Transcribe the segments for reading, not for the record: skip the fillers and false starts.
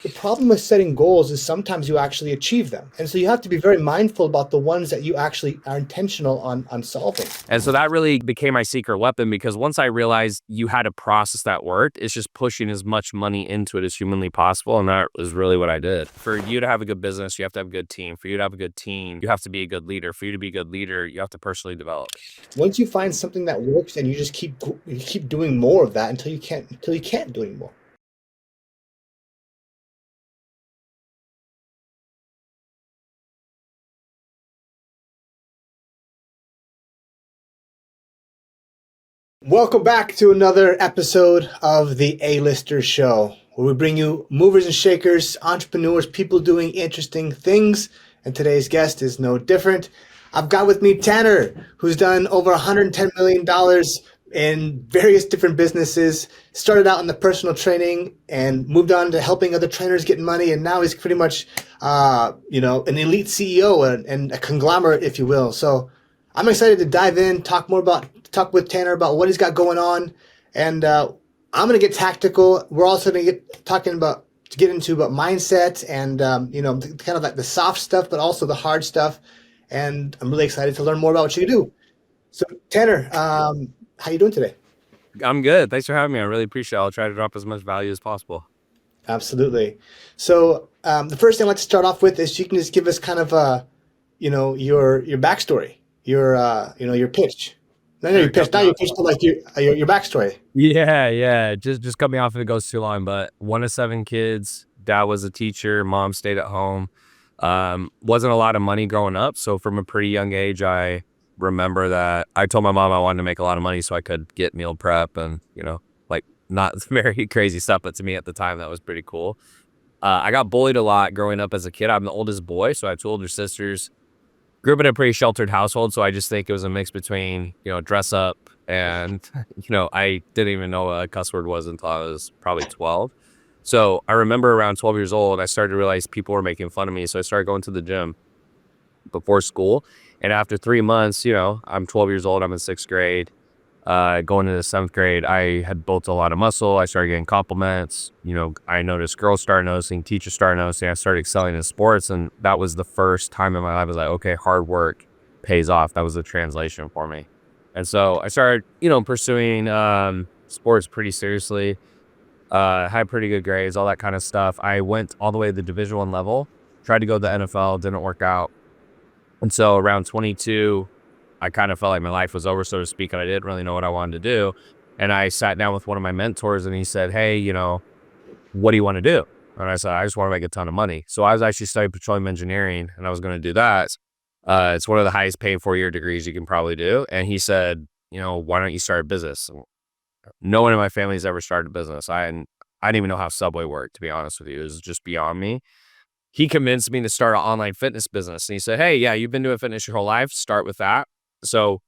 the problem with setting goals is sometimes you actually achieve them. And so you have to be very mindful about the ones that you actually are intentional on solving. And so that really became my secret weapon, because once I realized you had to process that work, it's just pushing as much money into it as humanly possible. And that was really what I did. For you to have a good business, you have to have a good team. For you to have a good team, you have to be a good leader. For you to be a good leader, you have to personally develop. Once you find something that works and you just keep doing more of that until you can't do anymore. Welcome back to another episode of the A-Lister Show, where we bring you movers and shakers, entrepreneurs, people doing interesting things. And today's guest is no different. I've got with me Tanner, who's done over $110 million in various different businesses, started out in the personal training and moved on to helping other trainers get money. And now he's pretty much, an elite CEO and a conglomerate, if you will. So I'm excited to dive in, talk with Tanner about what he's got going on. And I'm going to get tactical. We're also going to get into mindset and, kind of like the soft stuff, but also the hard stuff. And I'm really excited to learn more about what you do. So Tanner, how you doing today? I'm good. Thanks for having me. I really appreciate it. I'll try to drop as much value as possible. Absolutely. So the first thing I'd like to start off with is you can just give us kind of your backstory, your pitch. Not your pitch, but like your backstory. Yeah. Just cut me off if it goes too long. But 1 of 7 kids. Dad was a teacher. Mom stayed at home. Wasn't a lot of money growing up. So from a pretty young age, I remember that I told my mom I wanted to make a lot of money so I could get meal prep and, like not very crazy stuff. But to me at the time, that was pretty cool. I got bullied a lot growing up as a kid. I'm the oldest boy, so I have 2 older sisters. Grew up in a pretty sheltered household, so I just think it was a mix between, dress up and, I didn't even know what a cuss word was until I was probably 12. So I remember around 12 years old, I started to realize people were making fun of me. So I started going to the gym before school. And after 3 months, I'm 12 years old, I'm in 6th grade. Going into 7th grade, I had built a lot of muscle. I started getting compliments. I noticed girls started noticing, teachers started noticing. I started excelling in sports. And that was the first time in my life I was like, okay, hard work pays off. That was the translation for me. And so I started, pursuing sports pretty seriously. Had pretty good grades, all that kind of stuff. I went all the way to the Division I level, tried to go to the NFL, didn't work out. And so around 22, I kind of felt like my life was over, so to speak, and I didn't really know what I wanted to do. And I sat down with one of my mentors and he said, hey, what do you want to do? And I said, I just want to make a ton of money. So I was actually studying petroleum engineering and I was going to do that. It's one of the highest paying 4-year degrees you can probably do. And he said, why don't you start a business? No one in my family has ever started a business. I didn't even know how Subway worked, to be honest with you. It was just beyond me. He convinced me to start an online fitness business. And he said, hey, yeah, you've been doing fitness your whole life. Start with that. So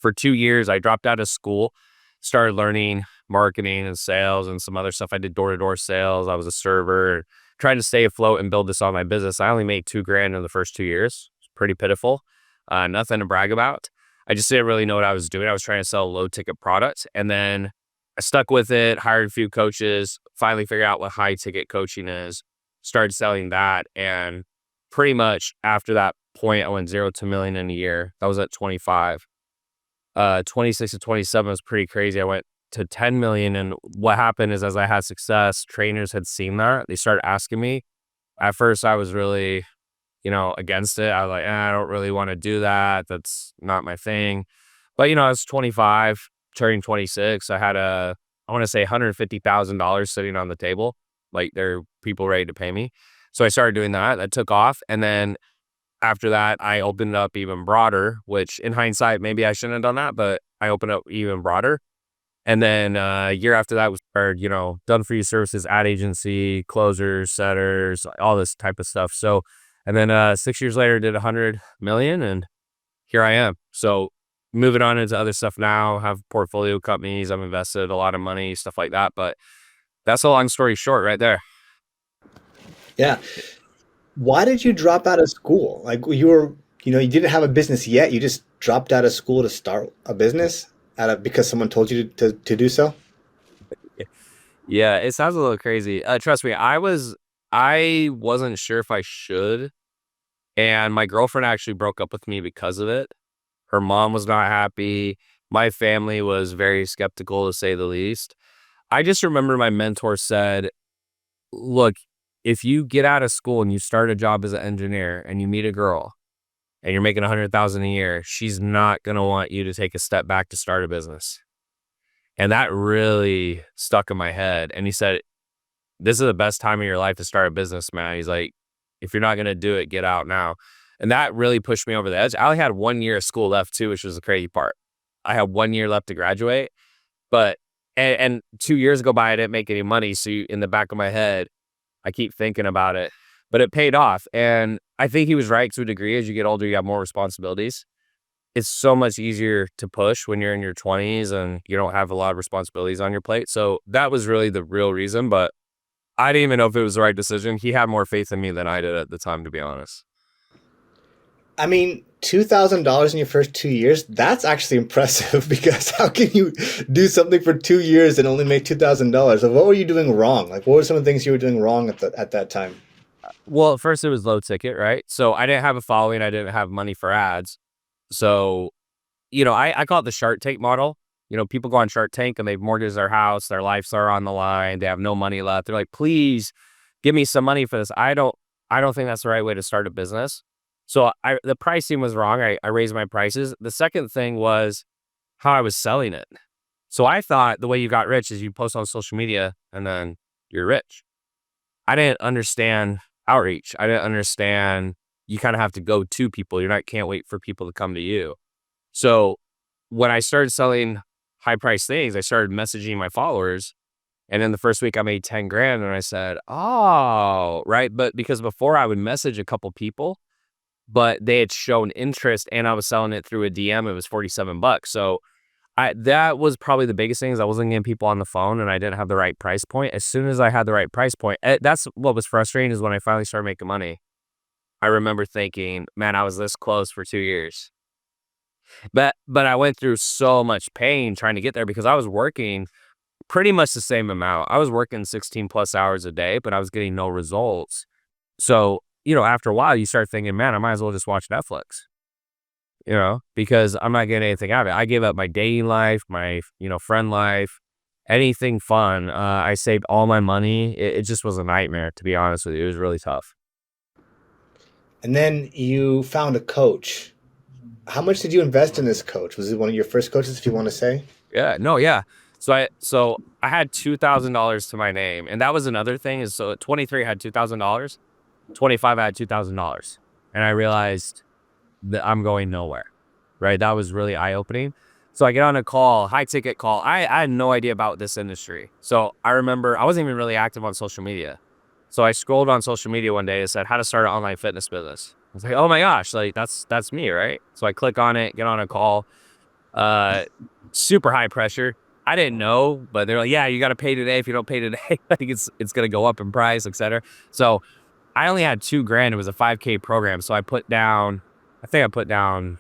for 2 years, I dropped out of school, started learning marketing and sales and some other stuff. I did door-to-door sales. I was a server, trying to stay afloat and build this online business. I only made $2,000 in the first 2 years. It's pretty pitiful. Nothing to brag about. I just didn't really know what I was doing. I was trying to sell a low-ticket product. And then I stuck with it, hired a few coaches, finally figured out what high-ticket coaching is, started selling that. And pretty much after that point, I went 0 to $1 million in a year. That was at 25. 26 to 27 was pretty crazy. I went to 10 million. And what happened is as I had success, trainers had seen that. They started asking me. At first, I was really, against it. I was like, I don't really want to do that. That's not my thing. But, I was 25, turning 26. I had I want to say $150,000 sitting on the table. Like there are people ready to pay me. So I started doing that. That took off. And then after that, I opened it up even broader, which in hindsight, maybe I shouldn't have done that, but I opened up even broader. And then a year after that was started, done for you services, ad agency, closers, setters, all this type of stuff. So, and then 6 years later, did 100 million and here I am. So moving on into other stuff now, have portfolio companies. I've invested a lot of money, stuff like that. But that's a long story short right there. Yeah. Why did you drop out of school? Like you didn't have a business yet. You just dropped out of school to start a business because someone told you to do so? Yeah, it sounds a little crazy. Trust me, I wasn't sure if I should, and my girlfriend actually broke up with me because of it. Her mom was not happy. My family was very skeptical, to say the least. I just remember my mentor said, "Look, if you get out of school and you start a job as an engineer and you meet a girl and you're making 100,000 a year, she's not gonna want you to take a step back to start a business." And that really stuck in my head. And he said, "This is the best time of your life to start a business, man." He's like, "If you're not gonna do it, get out now." And that really pushed me over the edge. I only had 1 year of school left too, which was the crazy part. I had 1 year left to graduate, but and 2 years go by, I didn't make any money, so in the back of my head, I keep thinking about it, but it paid off, and I think he was right to a degree. As you get older, you have more responsibilities. It's so much easier to push when you're in your 20s and you don't have a lot of responsibilities on your plate, so that was really the real reason, but I didn't even know if it was the right decision. He had more faith in me than I did at the time, to be honest. I mean, $2,000 in your first 2 years, that's actually impressive because how can you do something for 2 years and only make $2,000? So what were you doing wrong? Like, what were some of the things you were doing wrong at that time? Well, at first it was low ticket, right? So I didn't have a following. I didn't have money for ads. So, I call it the Shark Tank model. People go on Shark Tank and they've mortgaged their house, their lives are on the line, they have no money left. They're like, please give me some money for this. I don't think that's the right way to start a business. So the pricing was wrong. I raised my prices. The second thing was how I was selling it. So I thought the way you got rich is you post on social media and then you're rich. I didn't understand outreach. I didn't understand you kind of have to go to people. Can't wait for people to come to you. So when I started selling high priced things, I started messaging my followers. And in the first week, I made 10 grand. And I said, oh, right. But because before I would message a couple people, but they had shown interest and I was selling it through a DM, it was 47 bucks. So that was probably the biggest thing is I wasn't getting people on the phone and I didn't have the right price point. As soon as I had the right price point, that's what was frustrating is when I finally started making money. I remember thinking, man, I was this close for 2 years. But I went through so much pain trying to get there because I was working pretty much the same amount. I was working 16 plus hours a day, but I was getting no results. So, after a while you start thinking, man, I might as well just watch Netflix, because I'm not getting anything out of it. I gave up my dating life, my, friend life, anything fun. I saved all my money. It just was a nightmare, to be honest with you. It was really tough. And then you found a coach. How much did you invest in this coach? Was it one of your first coaches, if you want to say? Yeah, no, yeah. So I had $2,000 to my name, and that was another thing. Is so at 23 I had $2,000, 25 I had $2,000, and I realized that I'm going nowhere. Right, that was really eye opening. So I get on a call, high ticket call. I had no idea about this industry. So I remember I wasn't even really active on social media. So I scrolled on social media one day and said how to start an online fitness business. I was like, oh my gosh, like that's me, right? So I click on it, get on a call. Uh, Super high pressure. I didn't know, but they're like, yeah, you got to pay today. If you don't pay today, I think it's gonna go up in price, etc. So I only had 2 grand. It was a 5K program, so I think I put down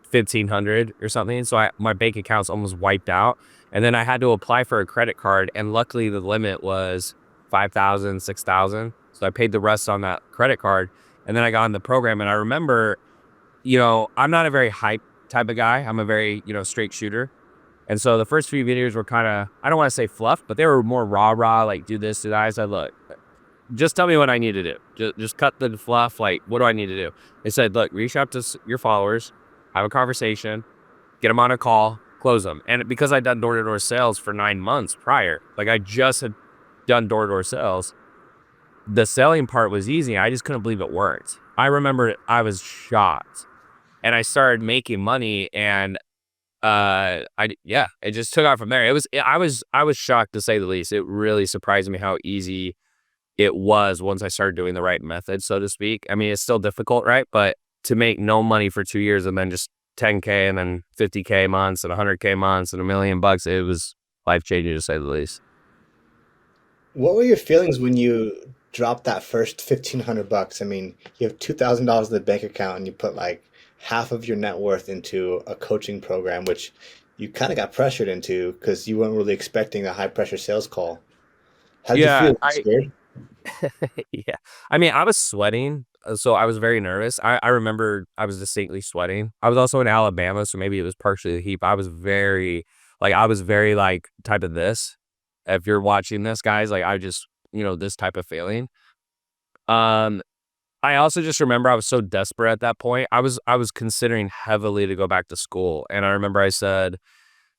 1,500 or something. So my bank account's almost wiped out, and then I had to apply for a credit card, and luckily the limit was 5,000, 6,000. So I paid the rest on that credit card, and then I got on the program. And I remember, I'm not a very hype type of guy. I'm a very, straight shooter. And so the first few videos were kind of, I don't want to say fluff, but they were more rah, like do this, do that. I said, look, just tell me what I need to do. Just cut the fluff. Like, what do I need to do? They said, look, reach out to your followers, have a conversation, get them on a call, close them. And because I'd done door-to-door sales for 9 months prior, like I just had done door-to-door sales, the selling part was easy. I just couldn't believe it worked. I remember I was shocked and I started making money and it just took off from there. I was shocked, to say the least. It really surprised me how easy it was once I started doing the right method, so to speak. I mean, it's still difficult, right? But to make no money for 2 years and then just 10K and then 50K months and 100K months and $1 million, it was life changing, to say the least. What were your feelings when you dropped that first 1,500 bucks? I mean, you have $2,000 in the bank account and you put like half of your net worth into a coaching program, which you kind of got pressured into because you weren't really expecting a high pressure sales call. How did you Yeah, feel? I Scared? yeah. I mean, I was sweating, so I was very nervous. I remember I was distinctly sweating. I was also in Alabama, so maybe it was partially the heat. But I was very like type of this. If you're watching this, guys, like I just, this type of feeling. Um, I also just remember I was so desperate at that point. I was considering heavily to go back to school, and I remember I said,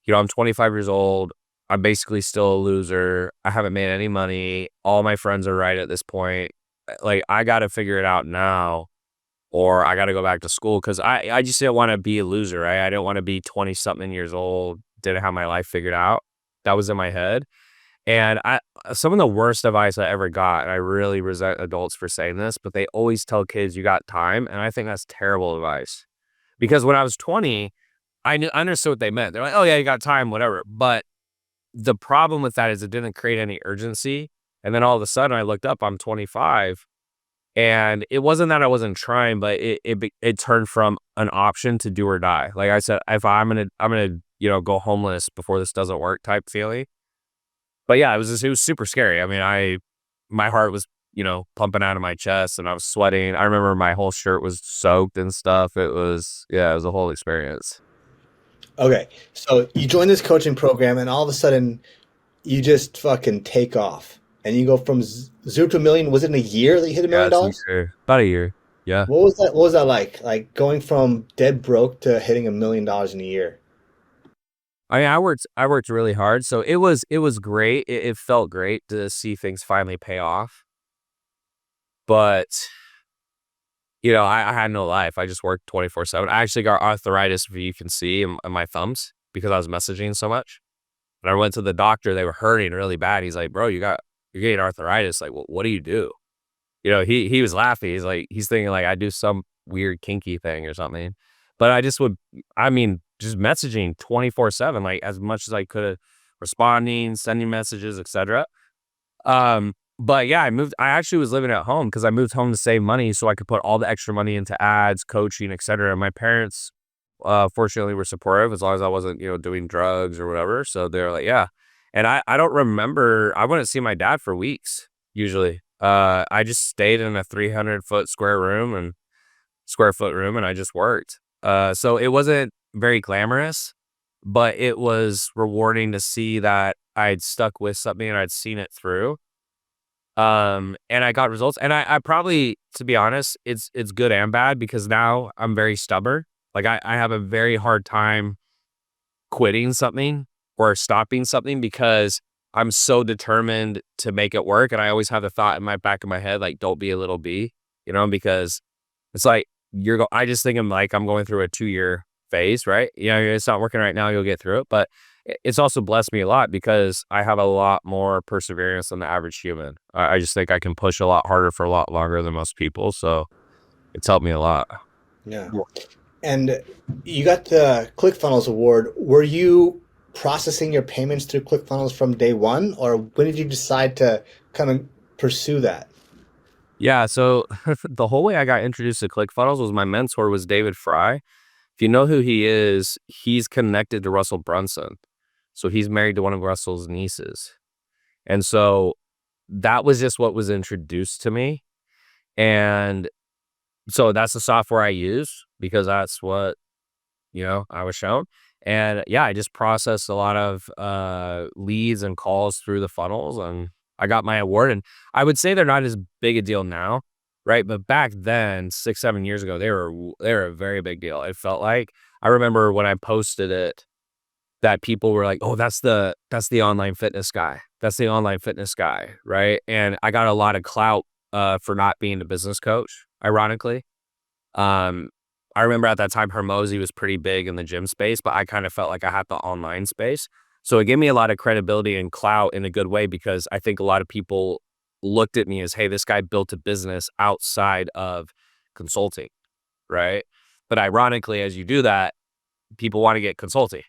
I'm 25 years old. I'm basically still a loser. I haven't made any money. All my friends are right at this point. Like, I got to figure it out now, or I got to go back to school because I just didn't want to be a loser, right? I didn't want to be 20 something years old, didn't have my life figured out. That was in my head. And some of the worst advice I ever got, and I really resent adults for saying this, but they always tell kids you got time. And I think that's terrible advice because when I was 20, I understood what they meant. They're like, "Oh yeah, you got time, whatever." But the problem with that is it didn't create any urgency. And then all of a sudden, I looked up. I'm 25, and it wasn't that I wasn't trying, but it turned from an option to do or die. Like I said, if I'm gonna go homeless before this doesn't work type feeling. But yeah, it was super scary. I mean, my heart was pumping out of my chest, and I was sweating. I remember my whole shirt was soaked and stuff. It was a whole experience. Okay, so you join this coaching program, and all of a sudden, you just fucking take off, and you go from zero to a million. Was it in a year that you hit a Yeah, million it's a dollars? year, about a year. Yeah. What was that? What was that like? Like going from dead broke to hitting $1 million in a year? I worked really hard, so it was great. It felt great to see things finally pay off. But I had no life. I just worked 24/7. I actually got arthritis, if you can see, in my thumbs because I was messaging so much. And I went to the doctor. They were hurting really bad. He's like, "Bro, you're getting arthritis. Like, what do you do?" He was laughing. He's thinking like I do some weird kinky thing or something. But I mean, just messaging 24/7, like as much as I could, responding, sending messages, etc. But yeah, I actually was living at home because I moved home to save money so I could put all the extra money into ads, coaching, etc. My parents, fortunately were supportive as long as I wasn't, doing drugs or whatever. So they're like, yeah. And I don't remember, I wouldn't see my dad for weeks usually. I just stayed in a 300-foot square foot room and I just worked. So it wasn't very glamorous, but it was rewarding to see that I'd stuck with something and I'd seen it through. And I got results. And I probably, to be honest, it's good and bad because now I'm very stubborn. Like I have a very hard time quitting something or stopping something because I'm so determined to make it work. And I always have the thought in my back of my head, like, don't be a little bee, because it's like I just think I'm going through a 2-year phase, right? It's not working right now. You'll get through it. But it's also blessed me a lot because I have a lot more perseverance than the average human. I just think I can push a lot harder for a lot longer than most people. So it's helped me a lot. Yeah. And you got the ClickFunnels award. Were you processing your payments through ClickFunnels from day one, or when did you decide to kind of pursue that? Yeah. So the whole way I got introduced to ClickFunnels was my mentor was David Fry. If you know who he is, he's connected to Russell Brunson. So he's married to one of Russell's nieces. And so that was just what was introduced to me. And so that's the software I use because that's what, I was shown. And yeah, I just processed a lot of leads and calls through the funnels and I got my award. And I would say they're not as big a deal now, right? But back then, 6, 7 years ago, they were a very big deal. It felt like I remember when I posted it that people were like, "Oh, that's the online fitness guy. That's the online fitness guy," right? And I got a lot of clout for not being a business coach, ironically. Um, I remember at that time Hermosi was pretty big in the gym space, but I kind of felt like I had the online space. So it gave me a lot of credibility and clout in a good way because I think a lot of people looked at me as, hey, this guy built a business outside of consulting, right? But ironically, as you do that, people want to get consulting.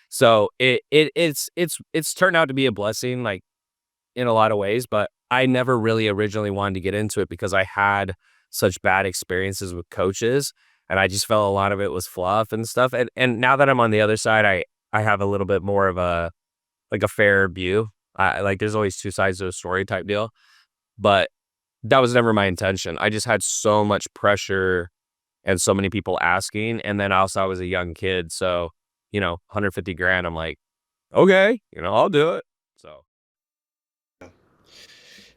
So it's turned out to be a blessing, like in a lot of ways, but I never really originally wanted to get into it because I had such bad experiences with coaches and I just felt a lot of it was fluff and stuff. And now that I'm on the other side, I have a little bit more of a like a fair view. I like there's always two sides to a story type deal, but that was never my intention. I just had so much pressure and so many people asking, and then also I was a young kid, so 150 grand. I'm like, okay, I'll do it. So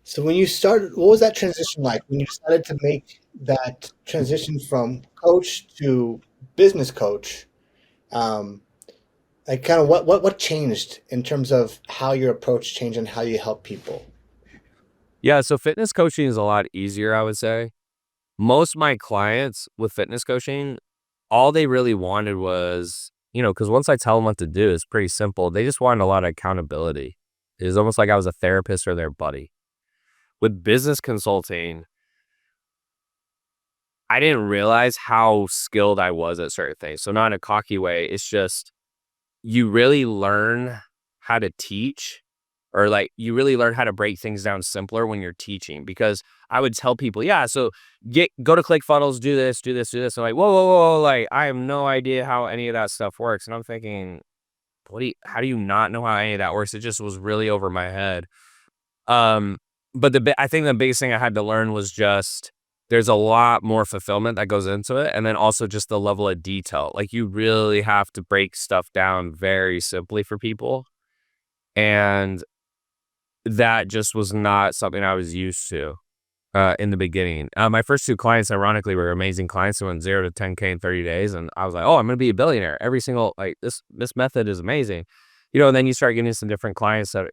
So when you started, what was that transition like when you decided to make that transition from coach to business coach? Um, like kind of what changed in terms of how your approach changed and how you help people? yeah, so fitness coaching is a lot easier, I would say. Most of my clients with fitness coaching, all they really wanted was, because once I tell them what to do, it's pretty simple. They just wanted a lot of accountability. It was almost like I was a therapist or their buddy. With business consulting, I didn't realize how skilled I was at certain things. So not in a cocky way. It's just you really learn how to teach, or like you really learn how to break things down simpler when you're teaching, because I would tell people, yeah, so go to ClickFunnels, do this, do this, do this. I'm like, whoa, whoa, whoa, like I have no idea how any of that stuff works. And I'm thinking, how do you not know how any of that works? It just was really over my head. Um, but I think the biggest thing I had to learn was just there's a lot more fulfillment that goes into it. And then also just the level of detail. Like you really have to break stuff down very simply for people. And that just was not something I was used to in the beginning. My first two clients, ironically, were amazing clients who went 0 to 10K in 30 days. And I was like, oh, I'm going to be a billionaire. Every single, like this method is amazing. And then you start getting some different clients that,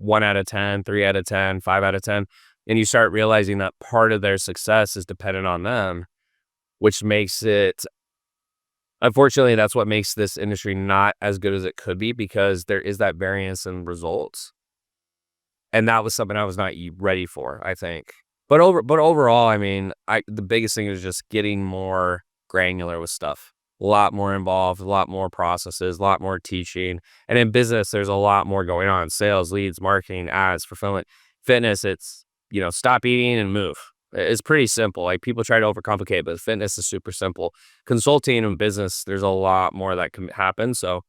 1 out of 10, 3 out of 10, 5 out of 10. And you start realizing that part of their success is dependent on them, which makes it, unfortunately, that's what makes this industry not as good as it could be, because there is that variance in results. And that was something I was not ready for, I think. But overall, I mean, the biggest thing is just getting more granular with stuff. A lot more involved, a lot more processes, a lot more teaching. And in business, there's a lot more going on: sales, leads, marketing, ads, fulfillment. Fitness, it's stop eating and move. It's pretty simple. Like people try to overcomplicate it, but fitness is super simple. Consulting and business, there's a lot more that can happen. So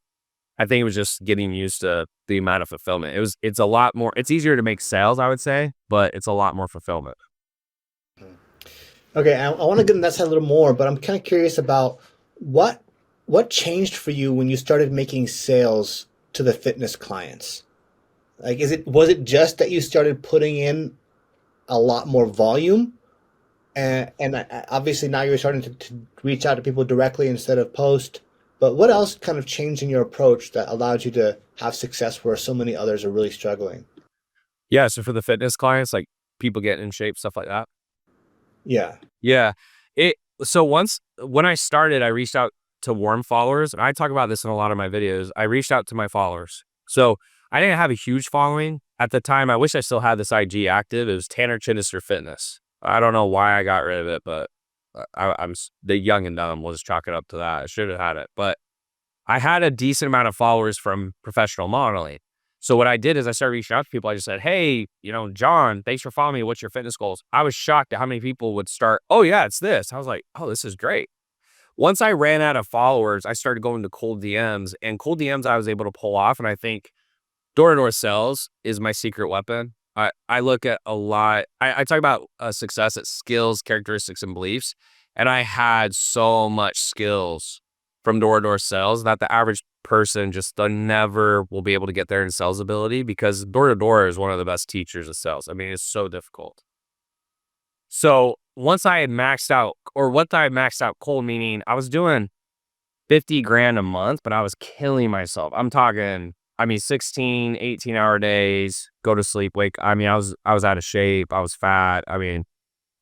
I think it was just getting used to the amount of fulfillment. It's a lot more, it's easier to make sales, I would say, but it's a lot more fulfillment. Okay, I want to get into that side a little more, but I'm kind of curious about what what changed for you when you started making sales to the fitness clients. Like, was it just that you started putting in a lot more volume, and obviously now you're starting to reach out to people directly instead of post. But what else kind of changed in your approach that allowed you to have success where so many others are really struggling? Yeah. So for the fitness clients, like people getting in shape, stuff like that. Yeah. Yeah. So when I started, I reached out to warm followers, and I talk about this in a lot of my videos. I reached out to my followers. So I didn't have a huge following at the time. I wish I still had this IG active. It was Tanner Chidester Fitness. I don't know why I got rid of it, but the young and dumb. We'll just chalk it up to that. I should have had it, but I had a decent amount of followers from professional modeling. So what I did is I started reaching out to people. I just said, hey, John, thanks for following me. What's your fitness goals? I was shocked at how many people would start, oh yeah, it's this. I was like, oh, this is great. Once I ran out of followers, I started going to cold DMs, and cold DMs I was able to pull off. And I think door-to-door sales is my secret weapon. I look at a lot. I talk about success at skills, characteristics, and beliefs. And I had so much skills from door-to-door sales that the average person just never will be able to get there in sales ability, because door-to-door is one of the best teachers of sales. I mean, it's so difficult. So once I had maxed out, or once I had maxed out cold, meaning I was doing 50 grand a month, but I was killing myself. I'm talking, 16, 18-hour days, go to sleep, wake. I was out of shape. I was fat. Like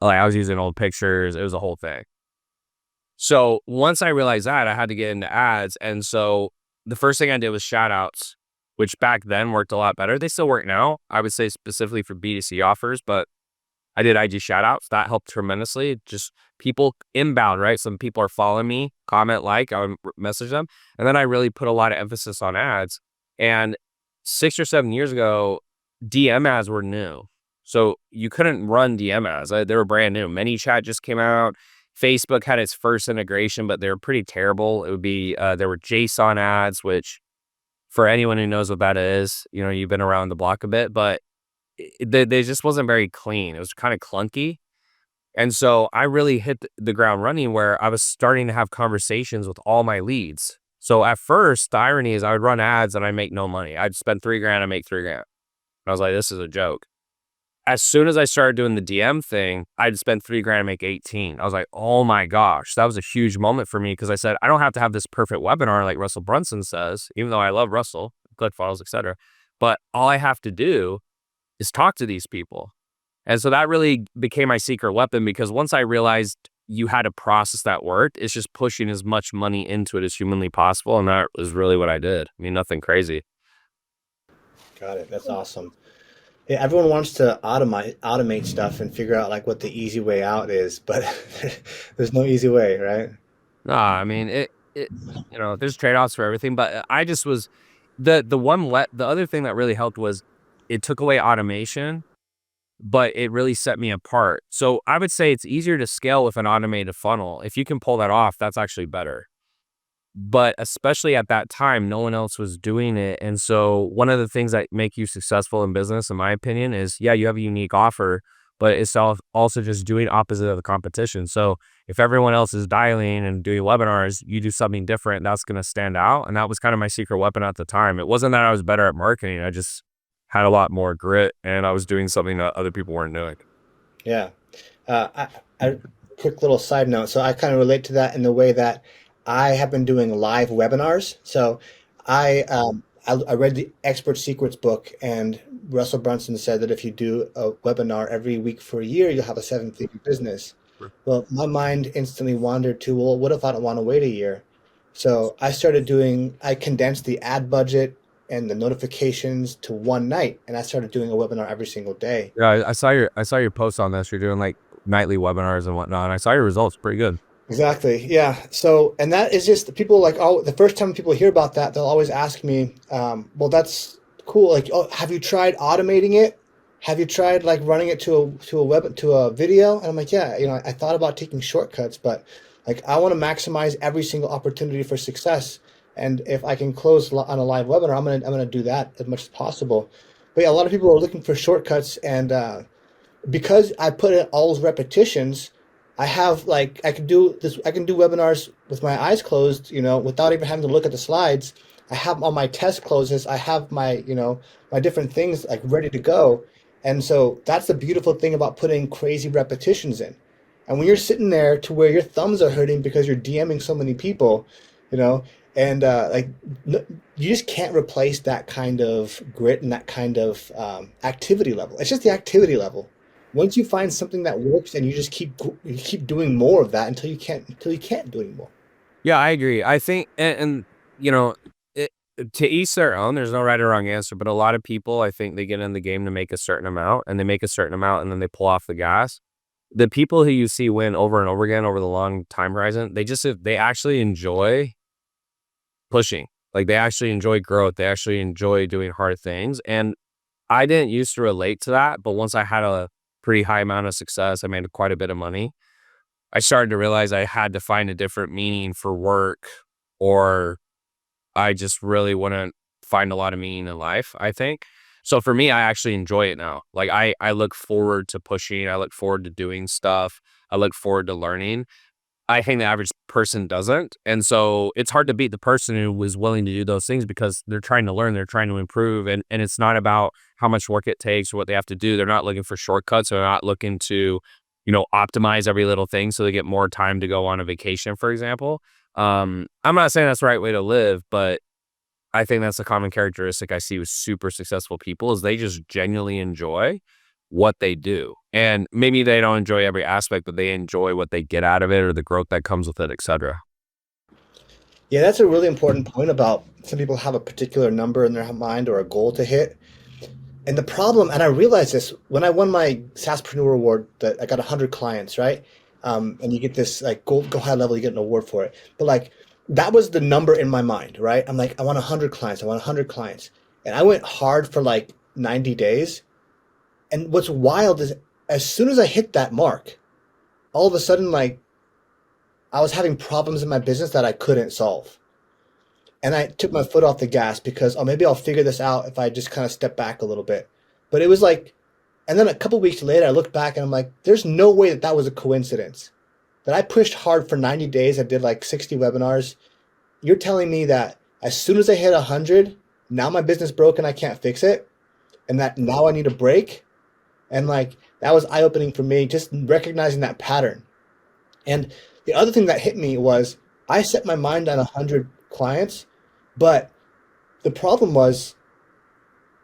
I was using old pictures. It was a whole thing. So once I realized that, I had to get into ads. And so the first thing I did was shout outs, which back then worked a lot better. They still work now, I would say, specifically for B2C offers, but I did IG shout outs. That helped tremendously. Just people inbound, right? Some people are following me, comment, like, I would message them. And then I really put a lot of emphasis on ads. And 6 or 7 years ago, DM ads were new. So you couldn't run DM ads. They were brand new. ManyChat just came out. Facebook had its first integration, but they were pretty terrible. It would be, there were JSON ads, which For anyone who knows what that is, you've been around the block a bit, but they just wasn't very clean. It was kind of clunky. And so I really hit the ground running where I was starting to have conversations with all my leads. So at first, the irony is I would run ads and I make no money. I'd spend 3 grand, I make 3 grand. I was like, this is a joke. As soon as I started doing the DM thing, I'd spend 3 grand and make 18. I was like, oh my gosh, that was a huge moment for me because I said, I don't have to have this perfect webinar like Russell Brunson says, even though I love Russell, ClickFunnels, etc. But all I have to do is talk to these people. And so that really became my secret weapon because once I realized you had a process that worked, it's just pushing as much money into it as humanly possible. And that was really what I did. I mean, nothing crazy. Got it. That's awesome. Yeah, everyone wants to automate stuff and figure out like what the easy way out is, but there's no easy way, right? Nah, I mean, there's trade-offs for everything, but I just was the other thing that really helped was it took away automation, but it really set me apart. So I would say it's easier to scale with an automated funnel. If you can pull that off, that's actually better. But especially at that time, no one else was doing it. And so one of the things that make you successful in business, in my opinion, is yeah, you have a unique offer, but it's also just doing opposite of the competition. So if everyone else is dialing and doing webinars, you do something different, that's going to stand out. And that was kind of my secret weapon at the time. It wasn't that I was better at marketing. I just had a lot more grit and I was doing something that other people weren't doing. Yeah. I quick little side note. So I kind of relate to that in the way that I have been doing live webinars. So I read the Expert Secrets book, and Russell Brunson said that if you do a webinar every week for a year, you'll have a seven-figure business. Well, my mind instantly wandered to, well, what if I don't want to wait a year? So I condensed the ad budget and the notifications to one night, and I started doing a webinar every single day. Yeah, I saw your post on this. You're doing like nightly webinars and whatnot. And I saw your results, pretty good. Exactly. Yeah. So, and that is just people like, oh, the first time people hear about that, they'll always ask me, well, that's cool. Like, oh, have you tried automating it? Have you tried like running it to a video? And I'm like, yeah, I thought about taking shortcuts, but like I want to maximize every single opportunity for success. And if I can close on a live webinar, I'm gonna do that as much as possible. But yeah, a lot of people are looking for shortcuts, and because I put in all those repetitions, I have like I can do webinars with my eyes closed, without even having to look at the slides. I have all my test closes, I have my different things like ready to go. And so that's the beautiful thing about putting crazy repetitions in. And when you're sitting there to where your thumbs are hurting because you're DMing so many people, you know, and you just can't replace that kind of grit and that kind of activity level. It's just the activity level. Once you find something that works, and you keep doing more of that until you can't do anymore. Yeah, I agree. I think, and you know, it, to each their own. There's no right or wrong answer, but a lot of people, I think, they get in the game to make a certain amount, and they make a certain amount, and then they pull off the gas. The people who you see win over and over again over the long time horizon, they actually enjoy pushing. Like they actually enjoy growth. They actually enjoy doing hard things. And I didn't used to relate to that, but once I had a pretty high amount of success, I made quite a bit of money. I started to realize I had to find a different meaning for work, or I just really wouldn't find a lot of meaning in life, I think. So for me, I actually enjoy it now. Like I look forward to pushing. I look forward to doing stuff. I look forward to learning. I think the average person doesn't. And so it's hard to beat the person who was willing to do those things because they're trying to learn, they're trying to improve. And it's not about how much work it takes or what they have to do. They're not looking for shortcuts. They're not looking to, optimize every little thing so they get more time to go on a vacation, for example. I'm not saying that's the right way to live, but I think that's a common characteristic I see with super successful people is they just genuinely enjoy what they do. And maybe they don't enjoy every aspect, but they enjoy what they get out of it or the growth that comes with it, etc. Yeah, that's a really important point about some people have a particular number in their mind or a goal to hit. And the problem, and I realized this when I won my SaaSpreneur award, that I got 100 clients, right? And you get this like go high level, you get an award for it. But like that was the number in my mind, right? I'm like, I want 100 clients. I want 100 clients. And I went hard for like 90 days. And what's wild is as soon as I hit that mark, all of a sudden, like I was having problems in my business that I couldn't solve. and I took my foot off the gas because, oh, maybe I'll figure this out if I just kind of step back a little bit. But it was like, and then a couple weeks later, I looked back and I'm like, there's no way that that was a coincidence. That I pushed hard for 90 days. I did like 60 webinars. You're telling me that as soon as I hit 100, now my business broke and I can't fix it, and that now I need a break. And like that was eye opening for me, just recognizing that pattern. And the other thing that hit me was I set my mind on 100 clients, but the problem was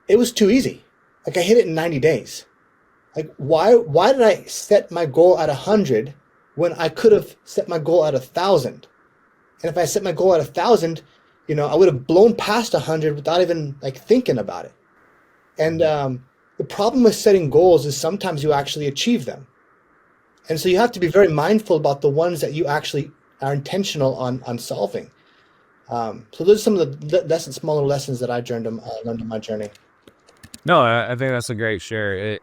it was too easy. Like I hit it in 90 days. Like why did I set my goal at 100 when I could have set my goal at 1,000? And if I set my goal at 1,000, I would have blown past 100 without even like thinking about it. And the problem with setting goals is sometimes you actually achieve them. And so you have to be very mindful about the ones that you actually are intentional on solving. So those are some of the smaller lessons that I learned on my journey. No, I think that's a great share.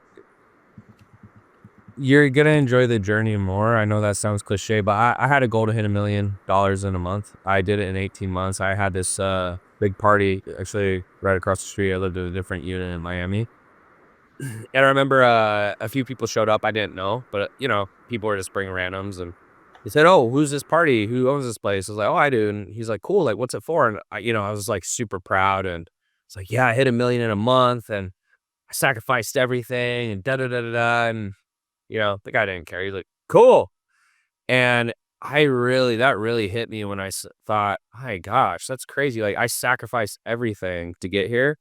You're gonna enjoy the journey more. I know that sounds cliche, but I had a goal to hit $1 million in a month. I did it in 18 months. I had this big party actually right across the street. I lived in a different unit in Miami. And I remember a few people showed up I didn't know, but people were just bringing randoms, and he said, "Oh, who's this party? Who owns this place?" I was like, "Oh, I do." And he's like, "Cool, like what's it for?" And I was like super proud, and it's like, "Yeah, I hit $1 million in a month, and I sacrificed everything, and da da da da da." And the guy didn't care. He's like, "Cool." And that really hit me when I thought, "My gosh, that's crazy. Like I sacrificed everything to get here.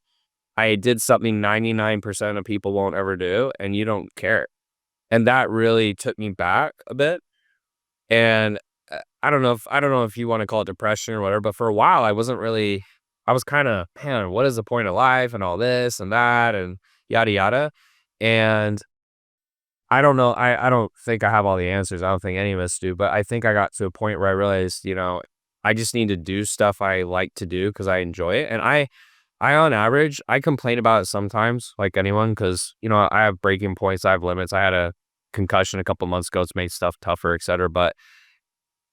I did something 99% of people won't ever do, and you don't care." And that really took me back a bit. And I don't know if you want to call it depression or whatever, but for a while I was kind of, man, what is the point of life and all this and that and yada yada. And I don't know. I don't think I have all the answers. I don't think any of us do, but I think I got to a point where I realized, I just need to do stuff I like to do because I enjoy it. And I on average, I complain about it sometimes, like anyone, because I have breaking points, I have limits. I had a concussion a couple months ago. It's made stuff tougher, etc. But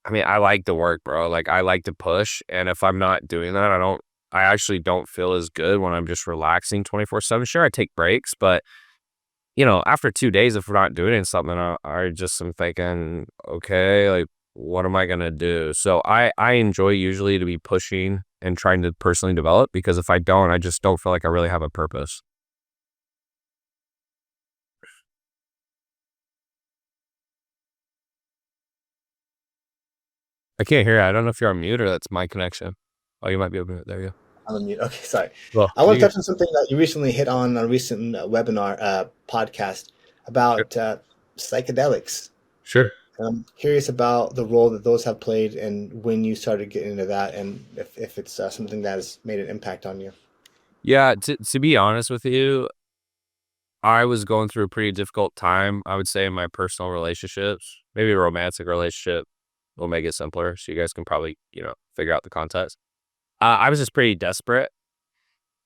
I mean, I like to work, bro. Like I like to push, and if I'm not doing that, I actually don't feel as good when I'm just relaxing 24/7. Sure, I take breaks, but after 2 days, if we're not doing something, I just am thinking, okay, like what am I gonna do? So I enjoy usually to be pushing and trying to personally develop, because if I don't, I just don't feel like I really have a purpose. I can't hear you. I don't know if you're on mute or that's my connection. Oh, you might be open. There you go. I'm on mute. Okay, sorry. Well, I want you to go. touch on something that you recently hit on a recent webinar podcast Sure. about psychedelics. Sure. And I'm curious about the role that those have played and when you started getting into that, and if it's something that has made an impact on you. Yeah, to be honest with you, I was going through a pretty difficult time, I would say, in my personal relationships. Maybe a romantic relationship will make it simpler, so you guys can probably, figure out the context. I was just pretty desperate.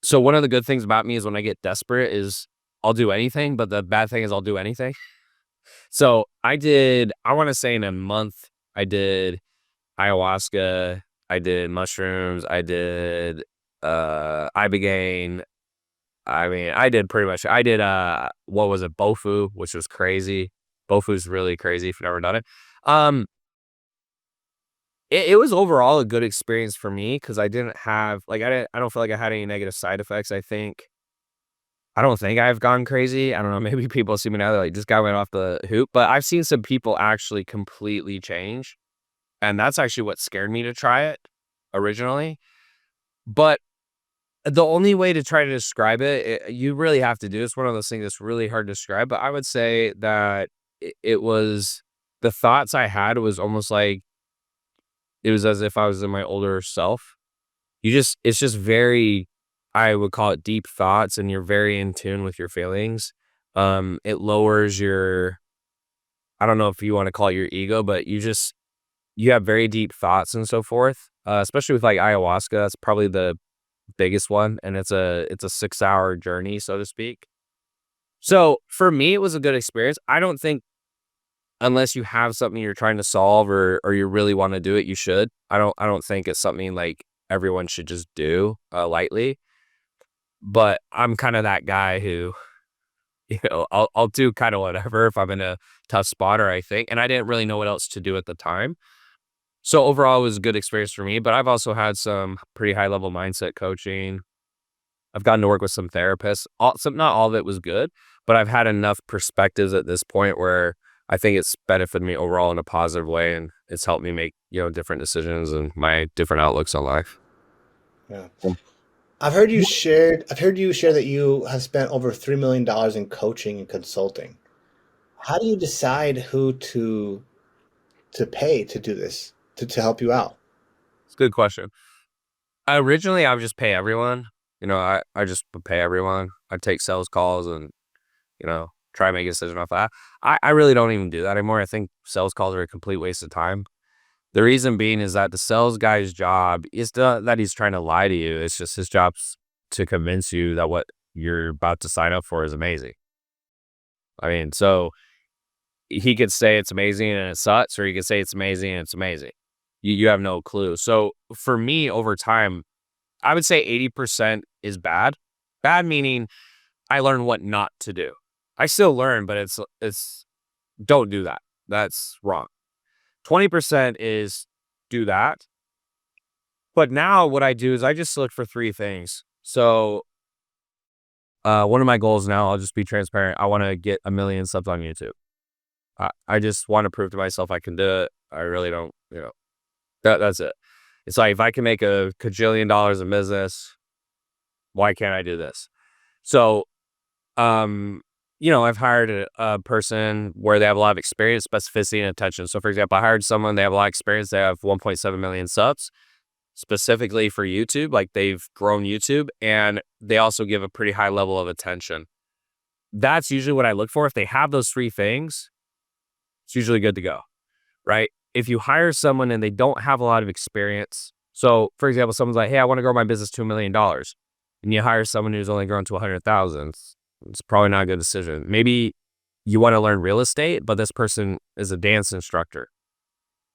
So one of the good things about me is when I get desperate is I'll do anything, but the bad thing is I'll do anything. So I want to say in a month, I did ayahuasca, I did mushrooms, I did ibogaine. I mean, I did what was it, Bofu, which was crazy. Bofu's really crazy if you've never done it. Um it was overall a good experience for me because I didn't have I don't feel like I had any negative side effects. I don't think I've gone crazy. I don't know, maybe people see me now, they're like, "This guy went off the hoop," but I've seen some people actually completely change, and that's actually what scared me to try it originally. But the only way to try to describe you really have to do it's one of those things that's really hard to describe, but I would say that it was the thoughts I had was almost like it was as if I was in my older self. It's just very, I would call it deep thoughts, and you're very in tune with your feelings. It lowers your, I don't know if you want to call it your ego, but you have very deep thoughts and so forth. Especially with like ayahuasca, that's probably the biggest one, and it's a 6 hour journey, so to speak. So for me, it was a good experience. I don't think unless you have something you're trying to solve or you really want to do it, you should. I don't think it's something like everyone should just do lightly. But I'm kind of that guy who, I'll do kind of whatever if I'm in a tough spot or I think, and I didn't really know what else to do at the time. So overall, it was a good experience for me. But I've also had some pretty high level mindset coaching. I've gotten to work with some therapists. Not all of it was good, but I've had enough perspectives at this point where I think it's benefited me overall in a positive way, and it's helped me make different decisions and my different outlooks on life. Yeah. Um, I've heard you share that you have spent over $3 million in coaching and consulting. How do you decide who to pay to do this, to help you out? It's a good question. Originally, I would just pay everyone. I just would pay everyone. I'd take sales calls and try to make a decision off that. I really don't even do that anymore. I think sales calls are a complete waste of time. The reason being is that the sales guy's job is not that he's trying to lie to you. It's just his job's to convince you that what you're about to sign up for is amazing. I mean, so he could say it's amazing and it sucks, or he could say it's amazing and it's amazing. You have no clue. So for me, over time, I would say 80% is bad. Bad meaning I learn what not to do. I still learn, but it's don't do that. That's wrong. 20% is do that. But now what I do is I just look for three things. So one of my goals now, I'll just be transparent. I want to get 1 million subs on YouTube. I just want to prove to myself I can do it. I really don't, that's it. It's like, if I can make a cajillion dollars in business, why can't I do this? So, I've hired a person where they have a lot of experience, specificity, and attention. So, for example, I hired someone, they have a lot of experience. They have 1.7 million subs specifically for YouTube. Like, they've grown YouTube, and they also give a pretty high level of attention. That's usually what I look for. If they have those three things, it's usually good to go, right? If you hire someone and they don't have a lot of experience, so for example, someone's like, hey, I want to grow my business to $1 million, and you hire someone who's only grown to 100,000, it's probably not a good decision. Maybe you want to learn real estate, but this person is a dance instructor,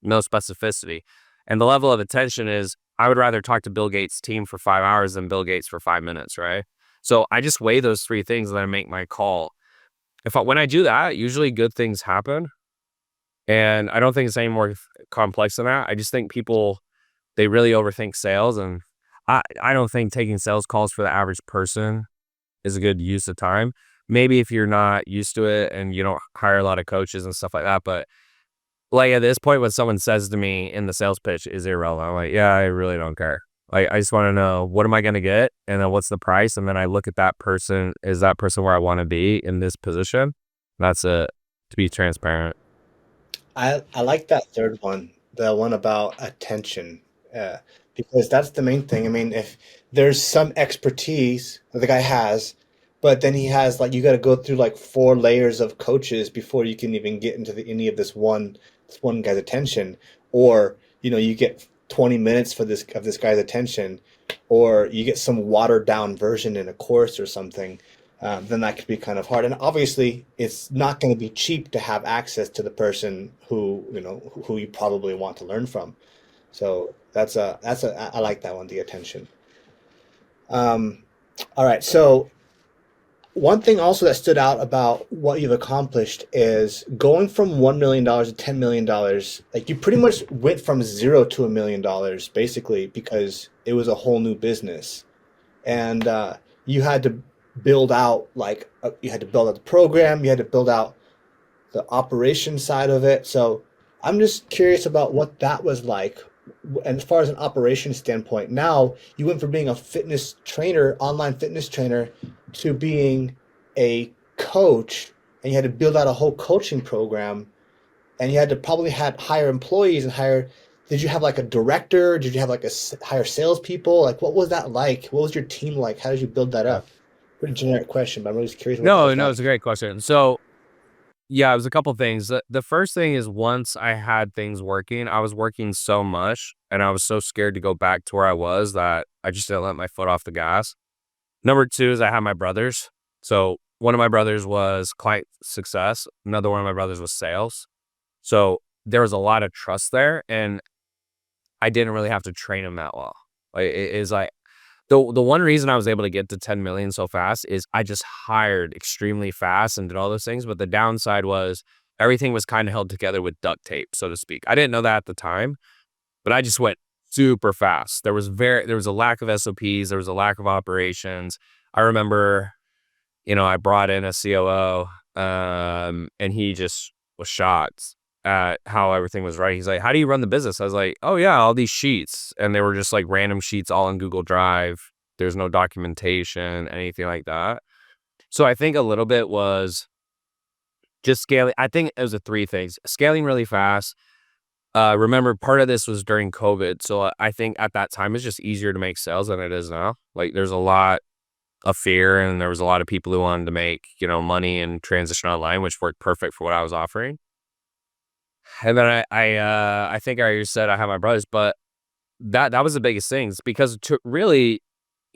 no specificity. And the level of attention is, I would rather talk to Bill Gates' team for 5 hours than Bill Gates for 5 minutes, right? So I just weigh those three things and then I make my call. When I do that, usually good things happen. And I don't think it's any more complex than that. I just think people, they really overthink sales. And I don't think taking sales calls for the average person is a good use of time. Maybe if you're not used to it and you don't hire a lot of coaches and stuff like that. But like at this point, when someone says to me in the sales pitch is irrelevant, I'm like, yeah, I really don't care. Like, I just want to know, what am I going to get? And then what's the price? And then I look at that person. Is that person where I want to be in this position? That's it, to be transparent. I like that third one, the one about attention, uh, because that's the main thing. I mean, if there's some expertise that the guy has, but then he has like you got to go through like 4 layers of coaches before you can even get into any of this one guy's attention, or you get 20 minutes for this guy's attention, or you get some watered down version in a course or something. Then that could be kind of hard. And obviously, it's not going to be cheap to have access to the person who you probably want to learn from. So I like that one, the attention. Um, all right. So one thing also that stood out about what you've accomplished is going from $1 million to $10 million. Like, you pretty much went from zero to $1 million basically because it was a whole new business, and you had to build out you had to build out the program, you had to build out the operation side of it. So I'm just curious about what that was like. And as far as an operation standpoint, now you went from being a fitness trainer, online fitness trainer, to being a coach, and you had to build out a whole coaching program, and you had to probably hire employees and hire. Did you have like a director? Did you have like hire salespeople? Like, what was that like? What was your team like? How did you build that Yeah. up? Pretty generic question, but I'm really curious what that No, was no, it's a like. great question. So, yeah, it was a couple things. The first thing is, once I had things working, I was working so much and I was so scared to go back to where I was that I just didn't let my foot off the gas. Number two is I had my brothers. So one of my brothers was client success. Another one of my brothers was sales. So there was a lot of trust there, and I didn't really have to train them that well. Like it is like the one reason I was able to get to 10 million so fast is I just hired extremely fast and did all those things. But the downside was everything was kind of held together with duct tape, so to speak. I didn't know that at the time, but I just went super fast. There was a lack of SOPs, there was a lack of operations. I remember, I brought in a COO, and he just was shocked at how everything was right. He's like, "How do you run the business?" I was like, "Oh yeah, all these sheets," and they were just like random sheets, all in Google Drive. There's no documentation, anything like that. So I think a little bit was just scaling. I think it was the three things: scaling really fast. Remember, part of this was during COVID, so I think at that time it's just easier to make sales than it is now. Like, there's a lot of fear, and there was a lot of people who wanted to make, money and transition online, which worked perfect for what I was offering. And then I think I already said I have my brothers, but that was the biggest things because to really,